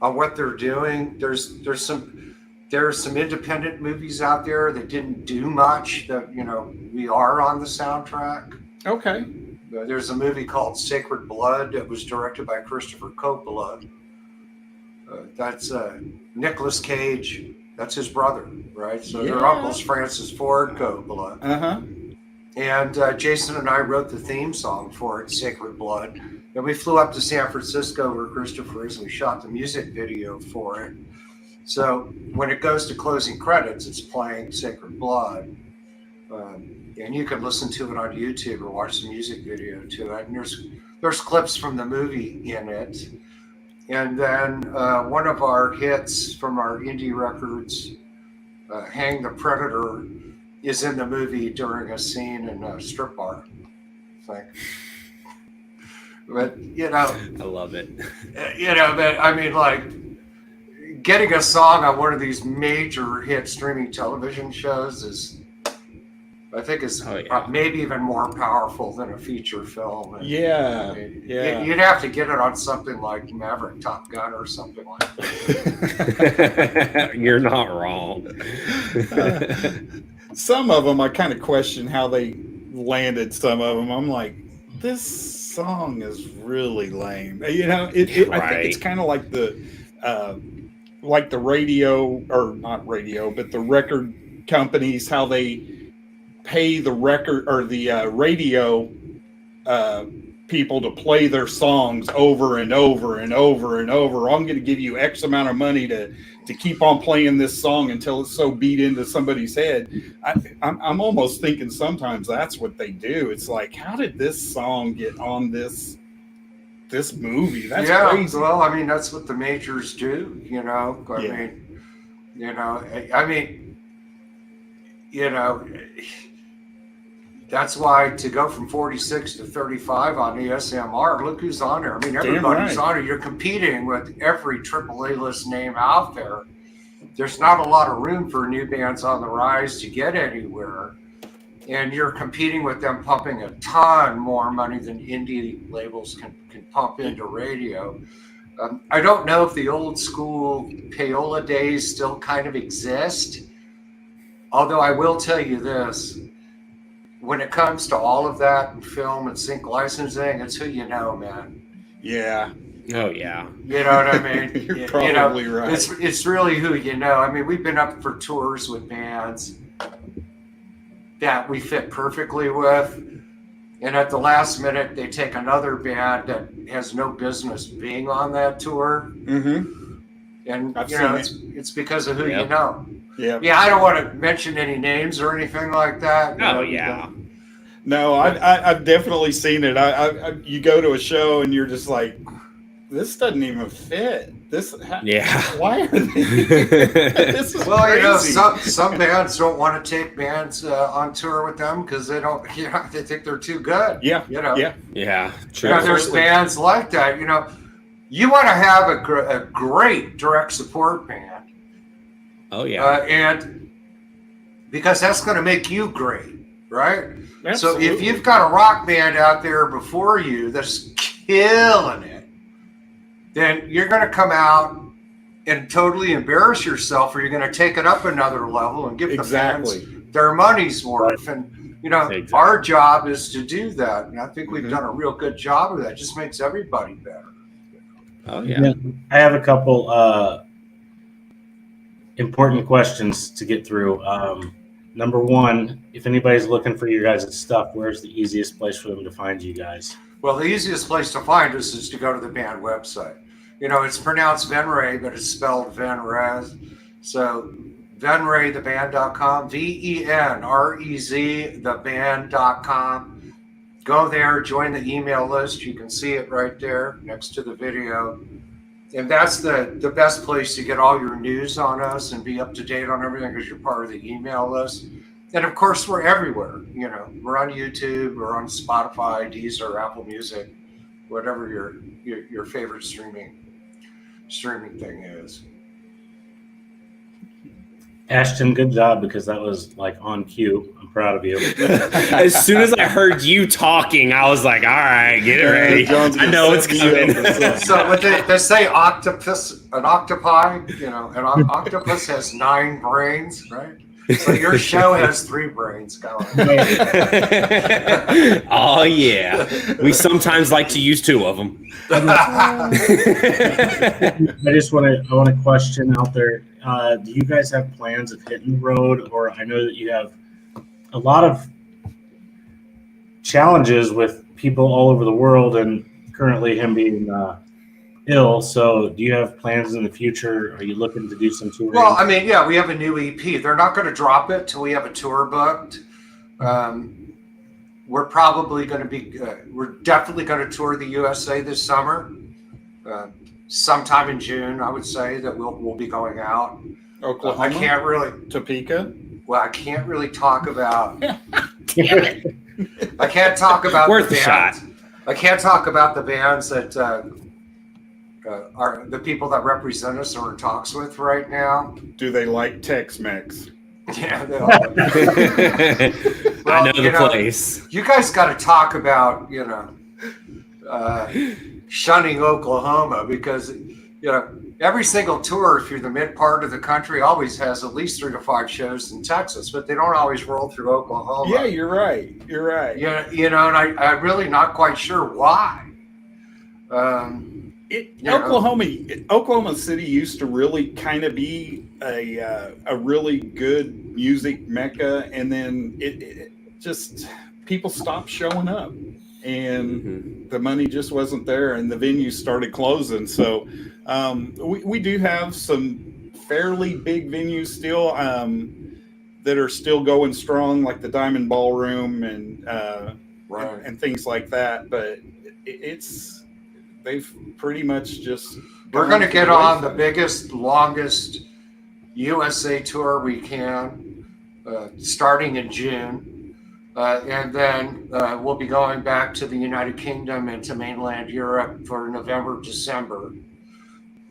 on what they're doing. There's some independent movies out there that didn't do much that we are on the soundtrack. Okay. There's a movie called Sacred Blood that was directed by Christopher Coppola. That's Nicolas Cage. That's his brother, right? So their uncle's Francis Ford Coppola. And Jason and I wrote the theme song for it, Sacred Blood. And we flew up to San Francisco where Christopher is, and we shot the music video for it. So when it goes to closing credits, it's playing Sacred Blood. And you can listen to it on YouTube or watch the music video to it. And there's clips from the movie in it. And then one of our hits from our indie records, Hang the Predator, is in the movie during a scene in a strip bar. But I love it. But I mean, like, getting a song on one of these major hit streaming television shows is maybe even more powerful than a feature film. And, you'd have to get it on something like Maverick, Top Gun, or something like that. You're not wrong. Some of them, I kind of question how they landed some of them. I'm like, this song is really lame. I think it's kind of like the radio, or not radio, but the record companies, how they pay the record or the radio people to play their songs over and over and over and over. I'm going to give you X amount of money to keep on playing this song until it's so beat into somebody's head. I'm almost thinking sometimes that's what they do. It's like, how did this song get on this movie? That's crazy. Well, I mean, that's what the majors do, that's why to go from 46 to 35 on the SMR, look who's on there. I mean, everybody's on it. You're competing with every AAA list name out there. There's not a lot of room for new bands on the rise to get anywhere. And you're competing with them pumping a ton more money than indie labels can pump into radio. I don't know if the old school payola days still kind of exist. Although I will tell you this. When it comes to all of that and film and sync licensing, it's who you know, man. Yeah. Oh, yeah. You know what I mean? You're probably right. It's really who you know. I mean, we've been up for tours with bands that we fit perfectly with. And at the last minute, they take another band that has no business being on that tour. And, it's because of who you know. Yeah, I don't want to mention any names or anything like that. No, I've definitely seen it. You go to a show and you're just like, this doesn't even fit. Why are they? This is crazy. Some bands don't want to take bands on tour with them because they don't. They think they're too good. Yeah. True. There's bands like that. You want to have a great direct support band. Oh, yeah. And because that's going to make you great, right? Absolutely. So if you've got a rock band out there before you that's killing it, then you're going to come out and totally embarrass yourself, or you're going to take it up another level and give the fans their money's worth. And, our job is to do that. And I think we've done a real good job of that. It just makes everybody better. Oh, yeah. I have a couple important questions to get through. Number one, if anybody's looking for your guys' stuff, where's the easiest place for them to find you guys? Well, the easiest place to find us is to go to the band website. It's pronounced Venray, but it's spelled Venrez. So venraytheband.com, VENREZ, theband.com. Go there, join the email list. You can see it right there next to the video. And that's the best place to get all your news on us and be up to date on everything because you're part of the email list. And of course, we're everywhere. You know, we're on YouTube, we're on Spotify, Deezer, Apple Music, whatever your favorite streaming thing is. Ashton, good job, because that was like on cue. I'm proud of you. As soon as I heard you talking, I was like, all right, get it ready. I know it's coming. So what they say an octopi, you know, an octopus has 9 brains, right? So your show has 3 brains going. Oh yeah, we sometimes like to use 2 of them. I want to question out there. Do you guys have plans of hitting the road? Or I know that you have a lot of challenges with people all over the world, and currently him being ill. So do you have plans in the future? Are you looking to do some touring? Well, I mean, yeah, we have a new EP. They're not going to drop it till we have a tour booked. We're probably going to be, we're definitely going to tour the USA this summer. Sometime in June, I would say that we'll be going out. Oklahoma? I can't really. Topeka? Well, I can't really talk about. Damn it. I can't talk about worth the a bands. shot. I can't talk about the bands that are the people that represent us or in talks with right now. Do they like Tex-Mex? Yeah, they Well, I know the place. You guys got to talk about, you know, shunning Oklahoma, because, you know, every single tour through the mid part of the country always has at least 3 to 5 shows in Texas, but they don't always roll through Oklahoma. Yeah, you're right. You're right. Yeah, you know, and I'm really not quite sure why. Oklahoma City used to really kind of be a really good music mecca, and then it just people stopped showing up, and the money just wasn't there, and the venues started closing. So we do have some fairly big venues still that are still going strong, like the Diamond Ballroom and things like that. But they've pretty much just. We're going to get on the biggest, longest USA tour we can, starting in June. And then we'll be going back to the United Kingdom and to mainland Europe for November, December.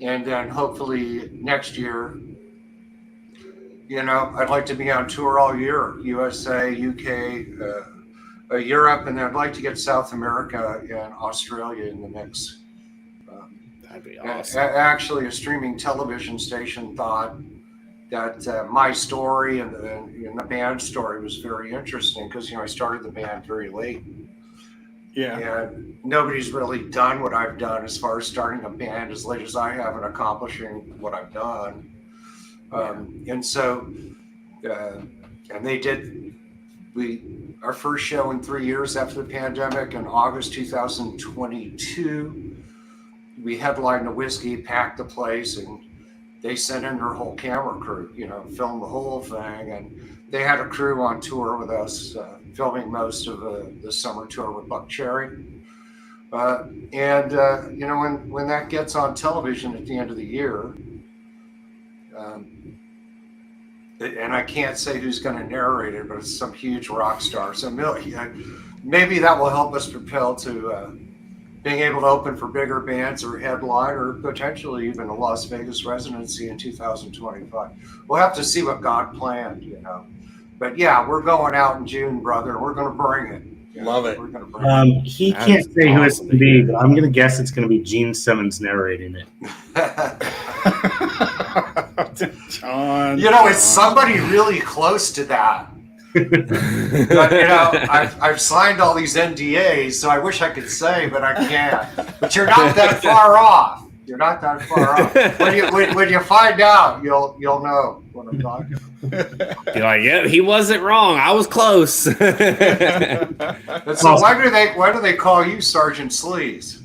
And then hopefully next year, you know, I'd like to be on tour all year, USA, UK, Europe, and then I'd like to get South America and Australia in the mix. That'd be awesome. Actually, a streaming television station thought that my story and the band story was very interesting because, you know, I started the band very late. Yeah. And nobody's really done what I've done as far as starting a band as late as I have and accomplishing what I've done. And so, and they did, our first show in 3 years after the pandemic in August 2022, we headlined a Whiskey, packed the place, and they sent in their whole camera crew, you know, filmed the whole thing. And they had a crew on tour with us, filming most of the summer tour with Buck Cherry. You know, when that gets on television at the end of the year, and I can't say who's going to narrate it, but it's some huge rock star. So maybe that will help us propel to being able to open for bigger bands or headline or potentially even a Las Vegas residency in 2025. We'll have to see what God planned, you know. But yeah, we're going out in June, brother. We're going to bring it. Love it. We're going to bring it. He can't say who it's going to be, but I'm going to guess it's going to be Gene Simmons narrating it. John, you know, it's somebody really close to that. But, you know, I've signed all these NDAs, so I wish I could say, but I can't. But you're not that far off. You're not that far off. When you find out, you'll know what I'm talking about. You're like, yeah, he wasn't wrong. I was close. So why do they call you Sergeant Sleaze?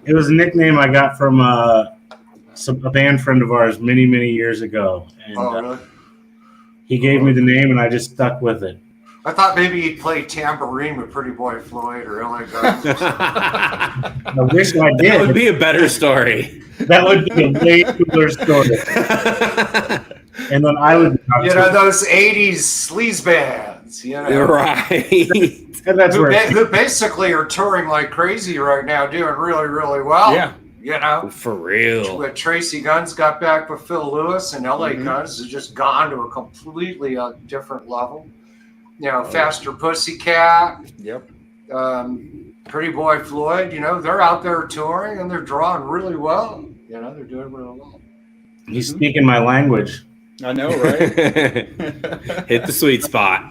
It was a nickname I got from a band friend of ours many years ago, and really? he gave me the name, and I just stuck with it. I thought maybe he'd play tambourine with Pretty Boy Floyd or LA Guns. I wish I did. That would be a better story. That would be a way cooler story. And then I would, those '80s sleaze bands, right? And that's who basically are touring like crazy right now, doing really, really well. Yeah, for real. But Tracy Guns got back with Phil Lewis, and LA Guns has just gone to a completely different level. Faster Pussycat. Yep. Pretty Boy Floyd. They're out there touring and they're drawing really well. They're doing really well. He's speaking my language. I know, right? Hit the sweet spot.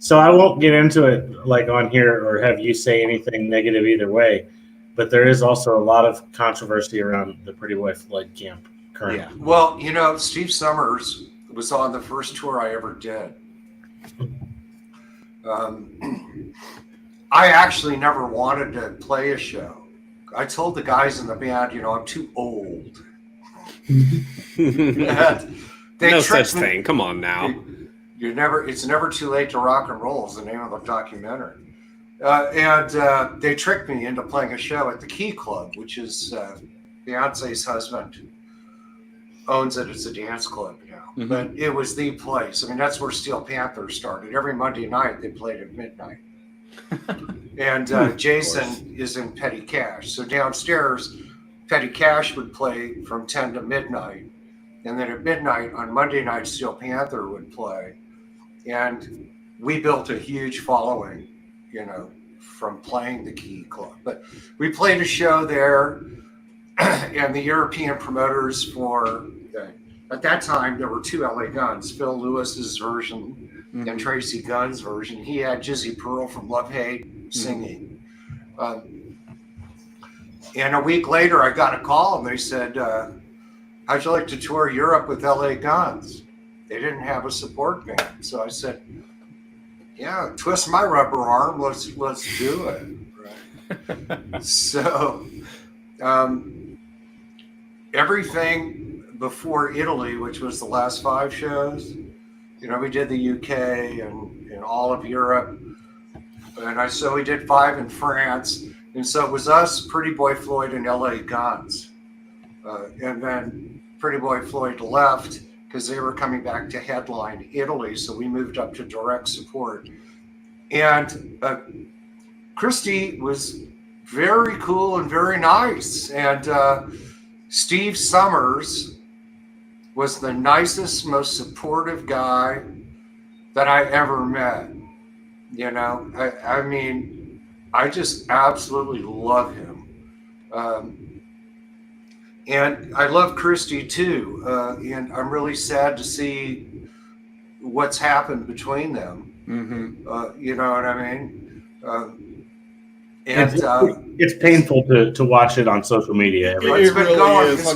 So I won't get into it like on here or have you say anything negative either way, but there is also a lot of controversy around the Pretty Boy Floyd camp currently. Yeah. Well, Steve Summers was on the first tour I ever did. I actually never wanted to play a show. I told the guys in the band, I'm too old. No such thing. Come on now. It's never too late to rock and roll is the name of the documentary. And they tricked me into playing a show at the Key Club, which is Beyonce's husband owns it. It's a dance club now. But it was the place. I mean, that's where Steel Panther started. Every Monday night they played at midnight. And Jason is in Petty Cash. So downstairs, Petty Cash would play from 10 to midnight. And then at midnight on Monday night, Steel Panther would play. And we built a huge following, from playing the Key Club. But we played a show there, and the European promoters at that time, there were two LA Guns, Phil Lewis's version and Tracy Gunn's version. He had Jizzy Pearl from Love Hate singing. And a week later, I got a call, and they said, how'd you like to tour Europe with LA Guns? They didn't have a support band. So I said, yeah, twist my rubber arm. Let's do it. Right. So everything before Italy, which was the last 5 shows, we did the UK and all of Europe. And so we did 5 in France. And so it was us, Pretty Boy Floyd, and LA Guns. And then Pretty Boy Floyd left because they were coming back to headline Italy. So we moved up to direct support. And Christy was very cool and very nice. And Steve Summers was the nicest, most supportive guy that I ever met. I mean, I just absolutely love him. And I love Christy too. And I'm really sad to see what's happened between them. You know what I mean? It's painful to watch it on social media. It's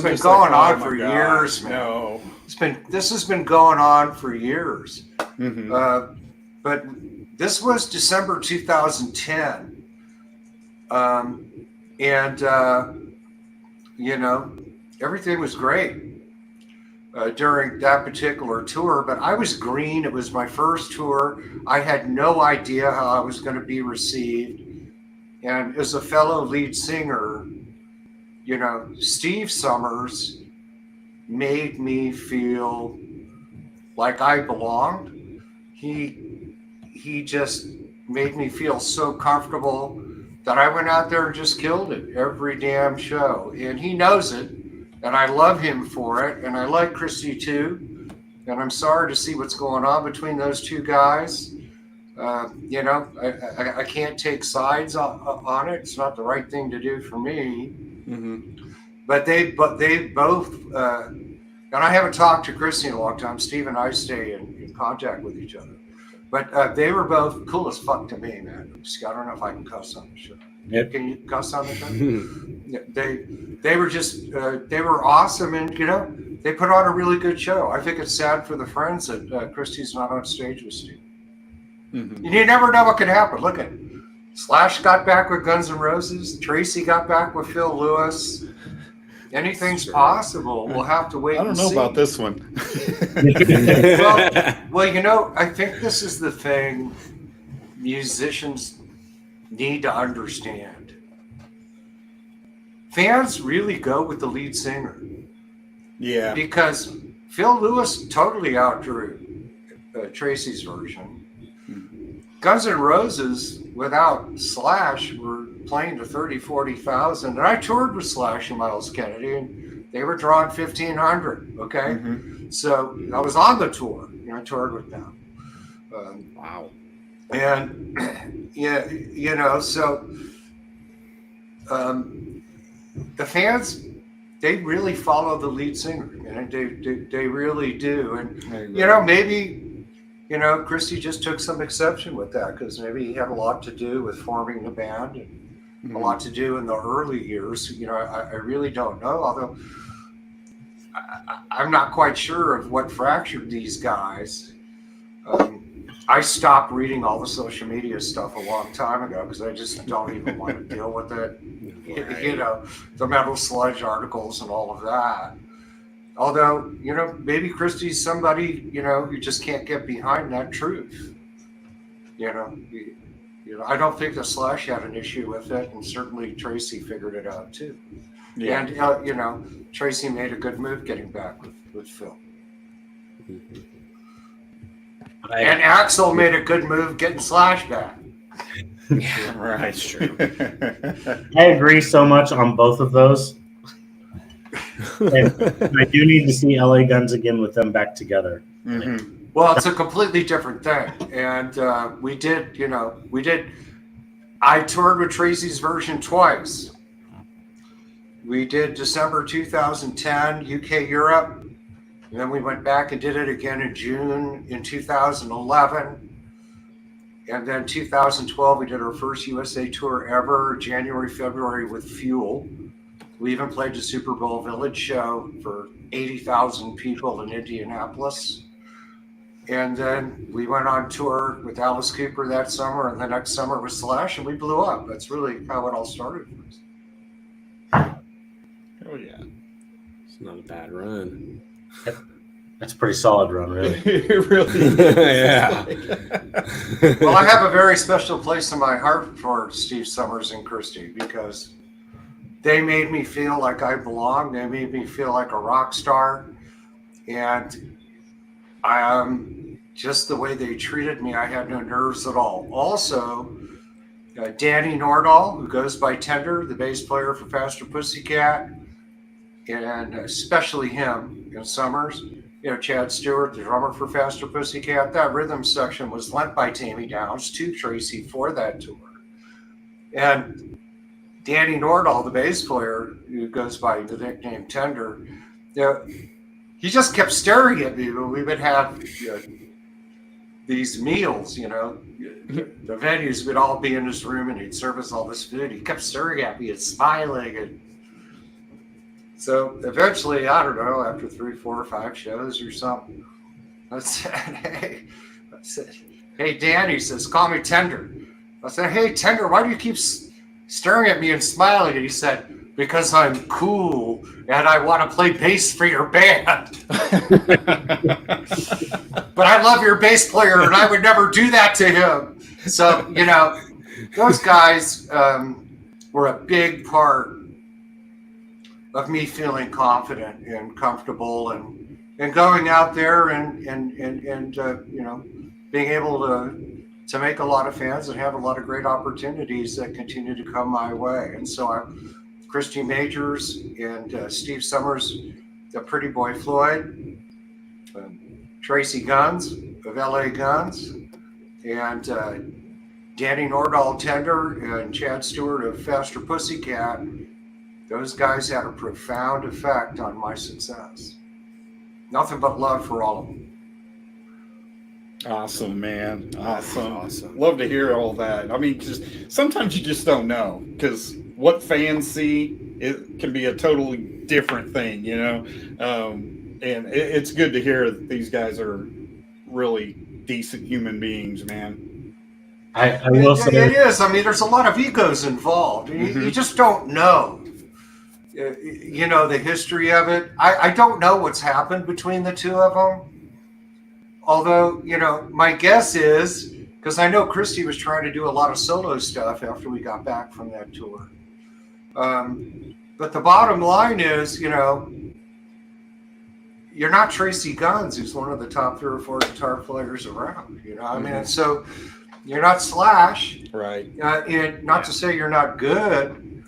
been going on for years, man. No. This has been going on for years. But this was December 2010. Everything was great during that particular tour, but I was green. It was my first tour. I had no idea how I was going to be received. And as a fellow lead singer, Steve Summers made me feel like I belonged. He just made me feel so comfortable that I went out there and just killed it every damn show. And he knows it, and I love him for it. And I like Christy too. And I'm sorry to see what's going on between those two guys. I can't take sides on it. It's not the right thing to do for me. But they both, and I haven't talked to Christy in a long time. Steve and I stay in contact with each other. But they were both cool as fuck to me, man. I don't know if I can cuss on the show. Yep. Can you cuss on the show? They were just, they were awesome. And, they put on a really good show. I think it's sad for the friends that Christy's not on stage with Steve. And you never know what could happen. Look at Slash got back with Guns N' Roses. Tracy got back with Phil Lewis. anything's possible. We'll have to wait. I don't know about this one. well, I think this is the thing musicians need to understand. Fans really go with the lead singer. Yeah. Because Phil Lewis totally outdrew Tracy's version. Guns N' Roses, without Slash, were playing to 30, 40,000. And I toured with Slash and Miles Kennedy, and they were drawing 1,500, okay? Mm-hmm. So I was on the tour. I toured with them. Wow. And, so the fans, they really follow the lead singer, and they really do. And, maybe... Christy just took some exception with that because maybe he had a lot to do with forming the band and a lot to do in the early years. I really don't know, although I'm not quite sure of what fractured these guys. I stopped reading all the social media stuff a long time ago because I just don't even want to deal with it. Right. The Metal Sludge articles and all of that. Although, maybe Christy's somebody, you just can't get behind that truth. I don't think the Slash had an issue with it, and certainly Tracy figured it out too. Yeah. And, Tracy made a good move getting back with Phil. Mm-hmm. And Axl made a good move getting Slash back. Yeah, right, it's true. I agree so much on both of those. And I do need to see LA Guns again with them back together. Mm-hmm. Well, it's a completely different thing. And we did. I toured with Tracy's version twice. We did December 2010, UK, Europe. And then we went back and did it again in June in 2011. And then 2012, we did our first USA tour ever, January, February with Fuel. We even played the Super Bowl Village show for 80,000 people in Indianapolis. And then we went on tour with Alice Cooper that summer, and the next summer with Slash, and we blew up. That's really how it all started for us. Oh, yeah. It's not a bad run. That's a pretty solid run, really. It really is. Yeah. Well, I have a very special place in my heart for Steve Summers and Christy because they made me feel like I belonged. They made me feel like a rock star. And just the way they treated me, I had no nerves at all. Also, Danny Nordahl, who goes by Tender, the bass player for Faster Pussycat, and especially him in Summers. Chad Stewart, the drummer for Faster Pussycat, that rhythm section was lent by Tammy Downs to Tracy for that tour. And Danny Nordahl, the bass player, who goes by the nickname Tender, he just kept staring at me when we would have these meals, the venues would all be in his room and he'd serve us all this food. He kept staring at me and smiling. And so eventually, I don't know, after 3, 4, or 5 shows or something, I said, hey, Dan, he says, call me Tender. I said, hey, Tender, why do you keep staring at me and smiling? And he said, because I'm cool and I want to play bass for your band. But I love your bass player and I would never do that to him. So, those guys were a big part of me feeling confident and comfortable and going out there and being able to make a lot of fans and have a lot of great opportunities that continue to come my way. And so Christy Majors and Steve Summers, the Pretty Boy Floyd, Tracy Guns of LA Guns, and Danny Nordahl Tender and Chad Stewart of Faster Pussycat. Those guys had a profound effect on my success. Nothing but love for all of them. Awesome, man. Awesome. Love to hear all that. I mean, sometimes you just don't know because what fans see, it can be a totally different thing, and it's good to hear that these guys are really decent human beings, man. I will say it is. I mean, there's a lot of egos involved. You just don't know. you know, the history of it. I don't know what's happened between the two of them. Although, you know, my guess is, because I know Christy was trying to do a lot of solo stuff after we got back from that tour. But the bottom line is, you know, you're not Tracy Guns, who's one of the top 3 or 4 guitar players around. You know, I mean, and so you're not Slash, right? And not to say you're not good,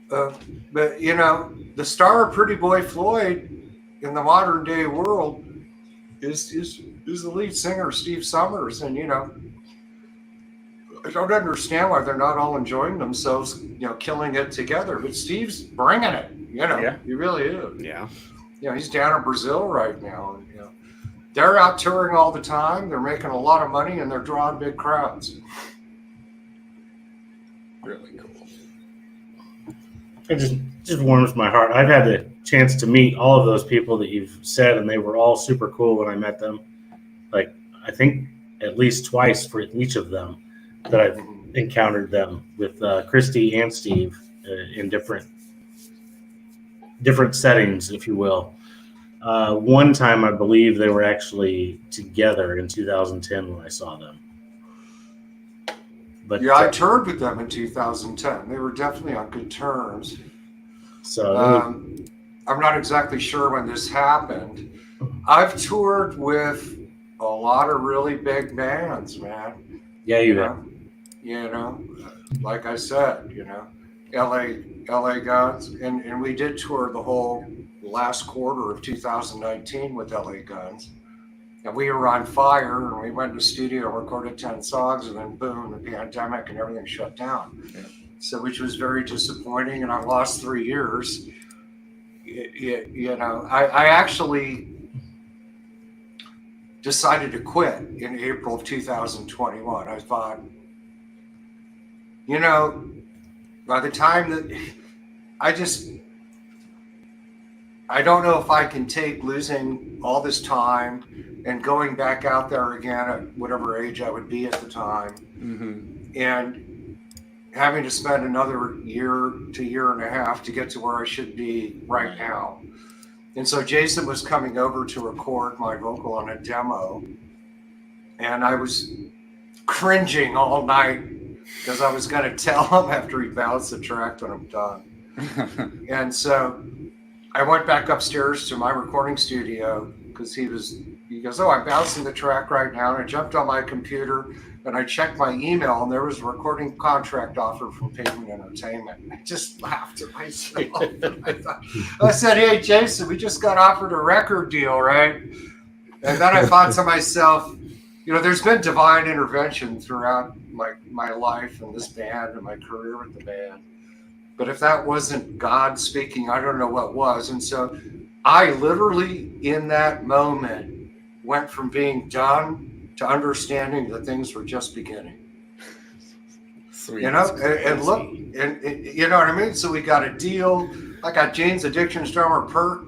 but you know, the star of Pretty Boy Floyd in the modern day world is the lead singer, Steve Summers, and you know, I don't understand why they're not all enjoying themselves, you know, killing it together. But Steve's bringing it, you know, he really is. Yeah. You know, he's down in Brazil right now. And, you know, they're out touring all the time. They're making a lot of money and they're drawing big crowds. Really cool. It just warms my heart. I've had the chance to meet all of those people that you've said, and they were all super cool when I met them. Like, I think at least twice for each of them that I've encountered them with Christy and Steve in different settings, if you will. One time, I believe they were actually together in 2010 when I saw them. But yeah, I toured with them in 2010. They were definitely on good terms. So I'm not exactly sure when this happened. I've toured with a lot of really big bands, man. Yeah, you have. You know, like I said, you know, LA Guns, and we did tour the whole last quarter of 2019 with LA Guns. And we were on fire, and we went to the studio, recorded 10 songs, and then boom, the pandemic and everything shut down. Yeah. So, which was very disappointing, and I lost 3 years. You know, I actually decided to quit in April of 2021. I thought, you know, by the time that I don't know if I can take losing all this time and going back out there again at whatever age I would be at the time, and having to spend another year to year and a half to get to where I should be right now. And so Jason was coming over to record my vocal on a demo, and I was cringing all night because I was going to tell him after he bounced the track when I'm done. And so I went back upstairs to my recording studio because he goes, oh, I'm bouncing the track right now. And I jumped on my computer and I checked my email, and there was a recording contract offer from Pavement Entertainment. I just laughed at myself. I said, hey, Jason, we just got offered a record deal, right? And then I thought to myself, you know, there's been divine intervention throughout my life and this band and my career with the band. But if that wasn't God speaking, I don't know what was. And so I literally, in that moment, went from being done to understanding that things were just beginning. Sweet. You know, and look, and you know what I mean? So we got a deal. I got Jane's Addiction's drummer, Perk,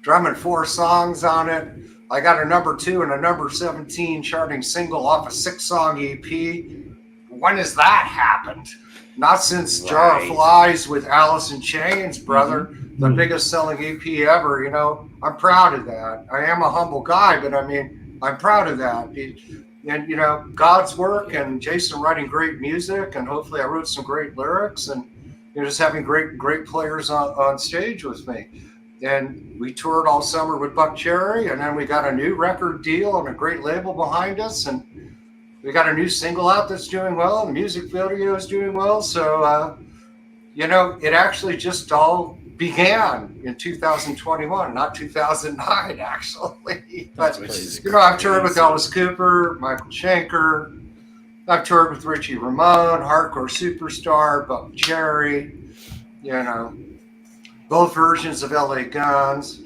drumming 4 songs on it. I got a number 2 and a number 17 charting single off a 6-song EP. When has that happened? Not since Jar of Flies with Alice in Chains, brother. The biggest selling EP ever, you know. I'm proud of that. I am a humble guy, but I mean, I'm proud of that. And, you know, God's work and Jason writing great music, and hopefully I wrote some great lyrics, and you know, just having great players on stage with me. And we toured all summer with Buck Cherry, and then we got a new record deal and a great label behind us, and we got a new single out that's doing well. The music video is doing well. So, you know, it actually just all began in 2021, not 2009, actually. But, you know, I've toured with Elvis Cooper, Michael Schenker. I've toured with Richie Ramone, Hardcore Superstar, Buck Cherry, you know, both versions of LA Guns.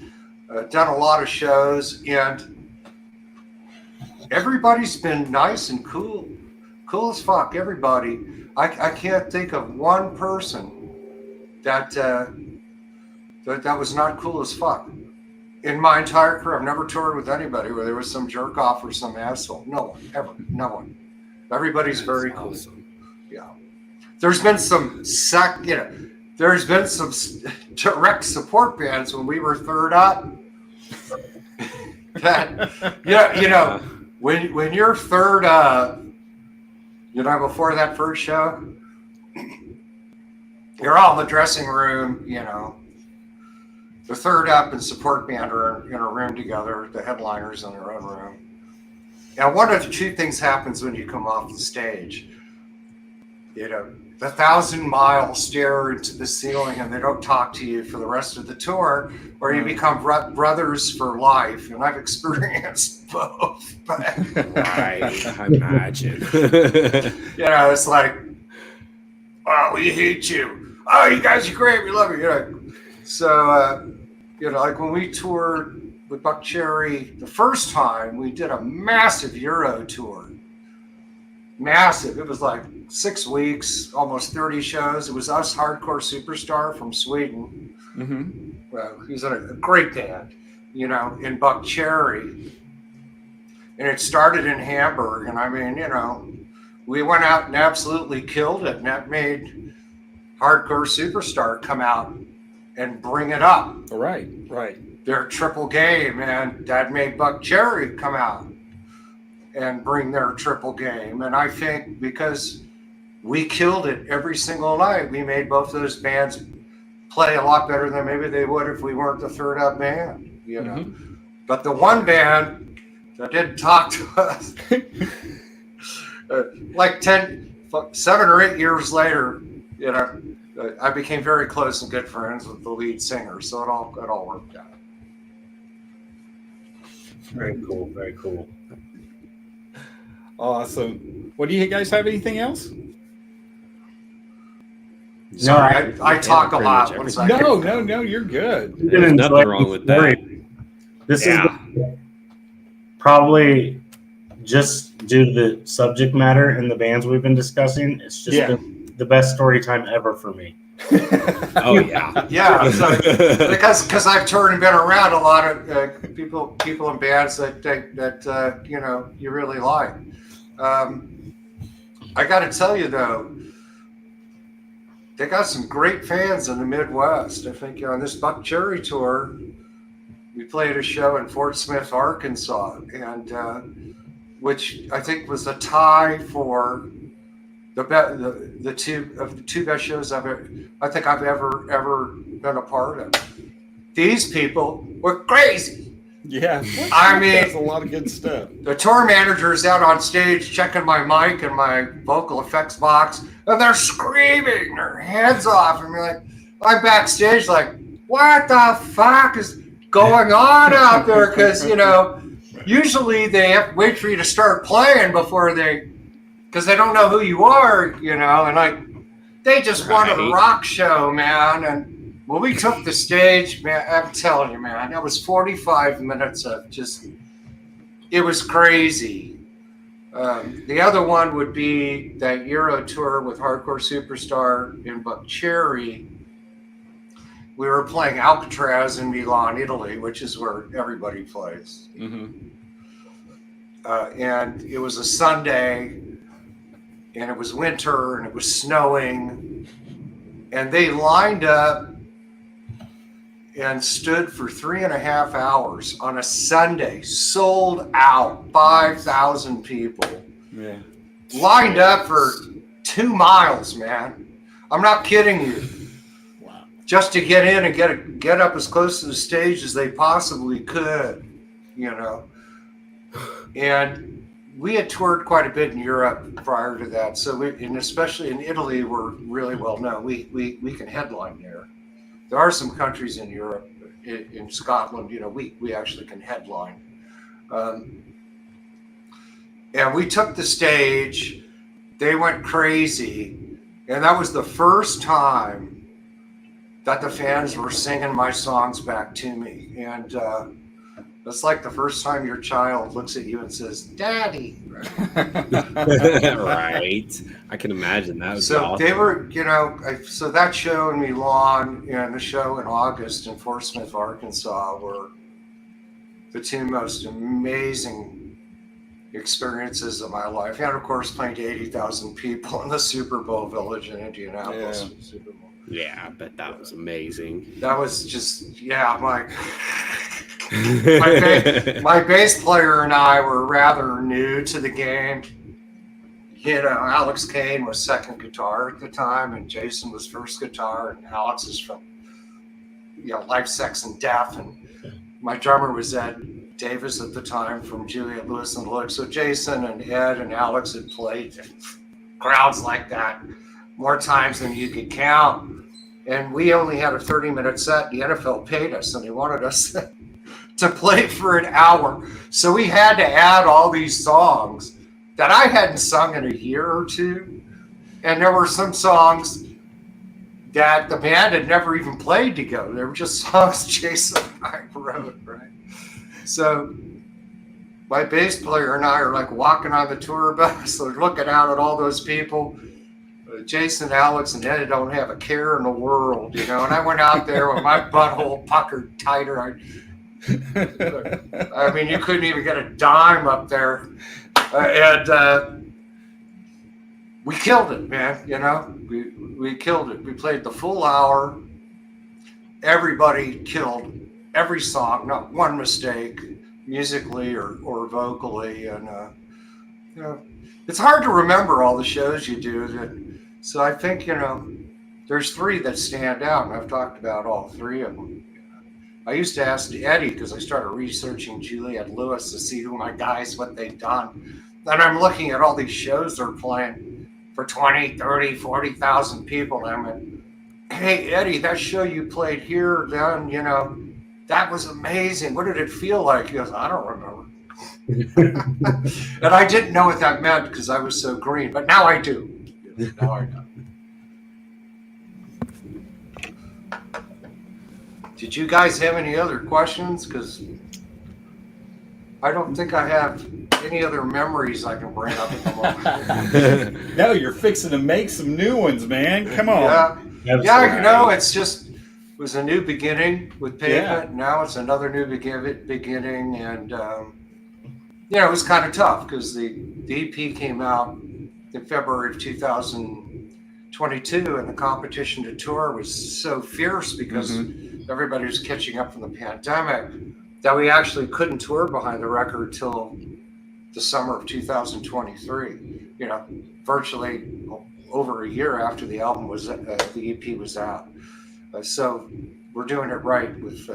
Done a lot of shows, and everybody's been nice and cool as fuck. Everybody. I can't think of one person that was not cool as fuck. In my entire career, I've never toured with anybody where there was some jerk off or some asshole. No one, ever. No one. Everybody's very cool. Awesome. Yeah. There's been some there's been some direct support bands when we were third up. That, yeah, when you're third up, before that first show, you're all in the dressing room, the third up and support band are in a room together, the headliners in their own room. And one of the two things happens when you come off the stage. The 1,000-mile stare into the ceiling, and they don't talk to you for the rest of the tour, or you become brothers for life. And I've experienced both. But, right, I imagine. It's like, oh, we hate you. Oh, you guys are great. We love you. So, like when we toured with Buck Cherry the first time, we did a massive Euro tour. Massive. It was like 6 weeks, almost 30 shows. It was us, Hardcore Superstar from Sweden. Mm-hmm. Well, he's in a great band, in Buck Cherry. And it started in Hamburg. And I mean, we went out and absolutely killed it. And that made Hardcore Superstar come out and bring it up. Right. Their triple game. And that made Buck Cherry come out and bring their triple game. And I think because we killed it every single night, we made both those bands play a lot better than maybe they would if we weren't the third up band, Mm-hmm. But the one band that didn't talk to us, like 7 or 8 years later, I became very close and good friends with the lead singer. So it all worked out. Very cool. Very cool. Awesome. Well, do you guys have anything else? Sorry, I talk a lot. No, you're good. There's nothing wrong with that. This is probably just due to the subject matter and the bands we've been discussing. It's just been the best story time ever for me. Oh yeah, yeah. So, because I've toured and been around a lot of people in bands that you really like. I got to tell you though, they got some great fans in the Midwest. I think on this Buck Cherry tour, we played a show in Fort Smith, Arkansas, and which I think was a tie for the two best shows I've ever been a part of. These people were crazy. Yeah, I mean, that's a lot of good stuff. The tour manager's out on stage checking my mic and my vocal effects box, and they're screaming their heads off. And I'm backstage like, what the fuck is going on out there? Because usually they have to wait for you to start playing because they don't know who you are, and they just wanted a rock show, man. And when we took the stage, man, I'm telling you, man, that was 45 minutes of it was crazy. The other one would be that Euro tour with Hardcore Superstar in Buck Cherry. We were playing Alcatraz in Milan, Italy, which is where everybody plays. Mm-hmm. And it was a Sunday, and it was winter, and it was snowing, and they lined up and stood for 3.5 hours on a Sunday, sold out, 5,000 people. Yeah. Lined up for 2 miles, man. I'm not kidding you. Wow. Just to get in and get up as close to the stage as they possibly could, And we had toured quite a bit in Europe prior to that, and especially in Italy, we're really well known. We can headline there. There are some countries in Europe, in Scotland, we actually can headline. And we took the stage. They went crazy. And that was the first time that the fans were singing my songs back to me. And it's like the first time your child looks at you and says, "Daddy." Right. I can imagine that. So awesome. They were, so that show in Milan and the show in August in Fort Smith, Arkansas were the two most amazing experiences of my life. And of course, playing to 80,000 people in the Super Bowl Village in Indianapolis. Yeah. Super Bowl. Yeah, I bet that was amazing. That was just, yeah, my bass player and I were rather new to the game. You know, Alex Kane was second guitar at the time, and Jason was first guitar, and Alex is from, you know, Life, Sex, and Death, and my drummer was Ed Davis at the time from Juliet Lewis and the Looks. So Jason and Ed and Alex had played crowds like that more times than you could count, and we only had a 30-minute set. The NFL paid us, and they wanted us to play for an hour, so we had to add all these songs that I hadn't sung in a year or two. And there were some songs that the band had never even played together. They were just songs Jason and I wrote, right? So my bass player and I are like walking on the tour bus, looking out at all those people. Jason, Alex, and Ed don't have a care in the world, you know. And I went out there with my butthole puckered tighter. I mean, you couldn't even get a dime up there. And we killed it, man. You know, we killed it. We played the full hour. Everybody killed every song, not one mistake, musically or vocally. And you know, it's hard to remember all the shows you do. So I think, you know, there's three that stand out, and I've talked about all three of them. I used to ask Eddie, because I started researching Juliet Lewis to see who my guys, what they've done. And I'm looking at all these shows they're playing for 20, 30, 40,000 people. And I'm like, hey, Eddie, that show you played here, then, you know, that was amazing. What did it feel like? He goes, I don't remember. And I didn't know what that meant because I was so green, but now I do. Now I know. Did you guys have any other questions? Because I don't think I have any other memories I can bring up at the moment. No, you're fixing to make some new ones, man. Come on. Yeah, you know, it was a new beginning with Pavement. Yeah. Now it's another new beginning. And, you know, it was kind of tough because the EP came out in February of 2022, and the competition to tour was so fierce because everybody was catching up from the pandemic that we actually couldn't tour behind the record till the summer of 2023. You know, virtually over a year after the album was the EP was out. So we're doing it right with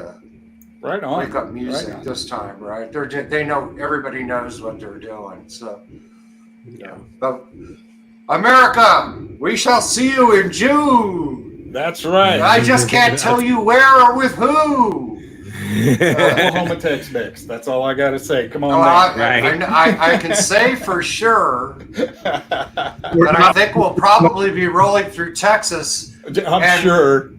right on Wake Up Music right this time, right? They know, everybody knows what they're doing. So yeah, but America, we shall see you in June. That's right. I just can't tell you where or with who. Oklahoma Tex-Mex. That's all I got to say. Come on, I can say for sure that I think we'll probably be rolling through Texas. I'm sure.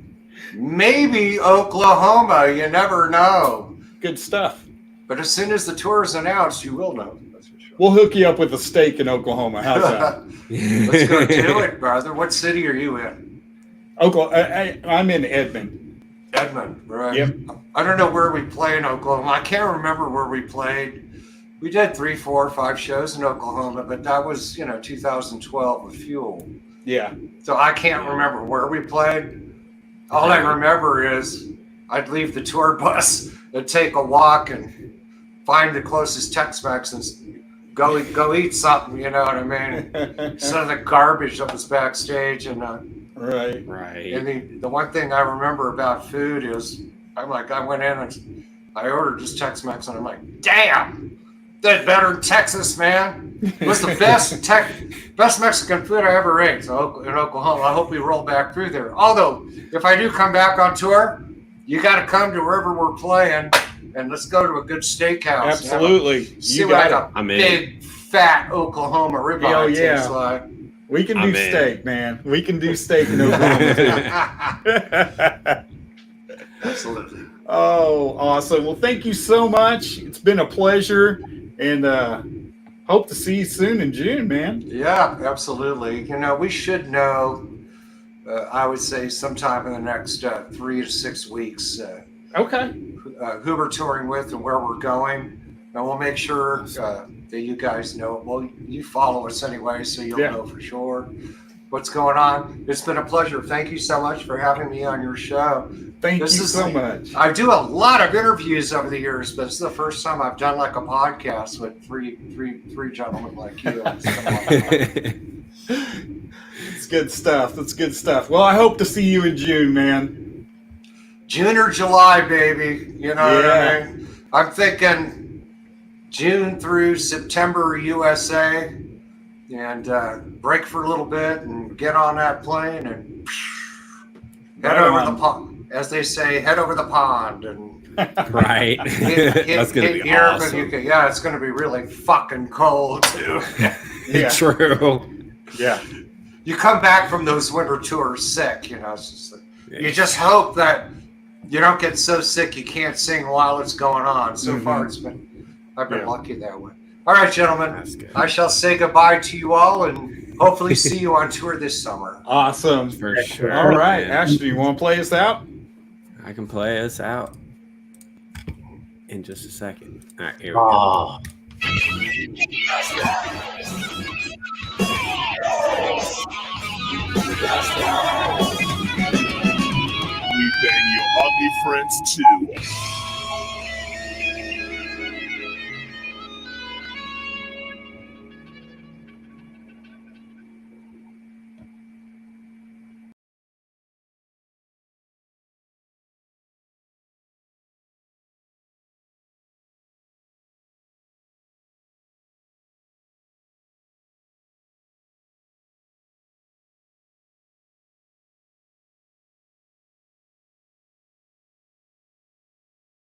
Maybe Oklahoma. You never know. Good stuff. But as soon as the tour is announced, you will know. That's for sure. We'll hook you up with a steak in Oklahoma. How's that? Let's go do it, brother. What city are you in? Oklahoma. I'm in Edmond. Edmond, right? Yep. I don't know where we play in Oklahoma. I can't remember where we played. We did 3, 4, 5 shows in Oklahoma, but that was, 2012 with Fuel. Yeah. So I can't remember where we played. All I remember is I'd leave the tour bus and take a walk and find the closest Tex-Mex and go eat something, you know what I mean? Instead of the garbage that was backstage. And right. And the one thing I remember about food is I went in and I ordered just Tex-Mex, and I'm like, damn, that's better than Texas, man. It was the best Mexican food I ever ate. So in Oklahoma, I hope we roll back through there. Although, if I do come back on tour, you got to come to wherever we're playing, and let's go to a good steakhouse. Absolutely. See what a big, fat Oklahoma ribeye tastes like. We can do steak, man. We can do steak in Oklahoma. Absolutely. Oh, awesome. Well, thank you so much. It's been a pleasure, and hope to see you soon in June, man. Yeah, absolutely. We should know, I would say sometime in the next 3 to 6 weeks. Okay. Who we're touring with and where we're going. And we'll make sure that you guys know. Well, you follow us anyway, so you'll know for sure. what's going on. It's been a pleasure. Thank you so much for having me on your show. Thank you so much. I do a lot of interviews over the years, but it's the first time I've done like a podcast with three gentlemen like you. It's good stuff. That's good stuff. Well, I hope to see you in June, man. June or July, baby. You know what I mean? I'm thinking June through September, USA, and break for a little bit and get on that plane and head over the pond. As they say, head over the pond and right. That's gonna be awesome. Yeah, it's gonna be really fucking cold too. Yeah. True. Yeah. You come back from those winter tours sick, you know. It's just you just hope that you don't get so sick you can't sing while it's going on. So far, I've been lucky that way. All right, gentlemen, I shall say goodbye to you all and hopefully see you on tour this summer. Awesome. For sure. All right, Ashton, you want to play us out? I can play us out in just a second. All right, here we go. We bang your ugly friends too.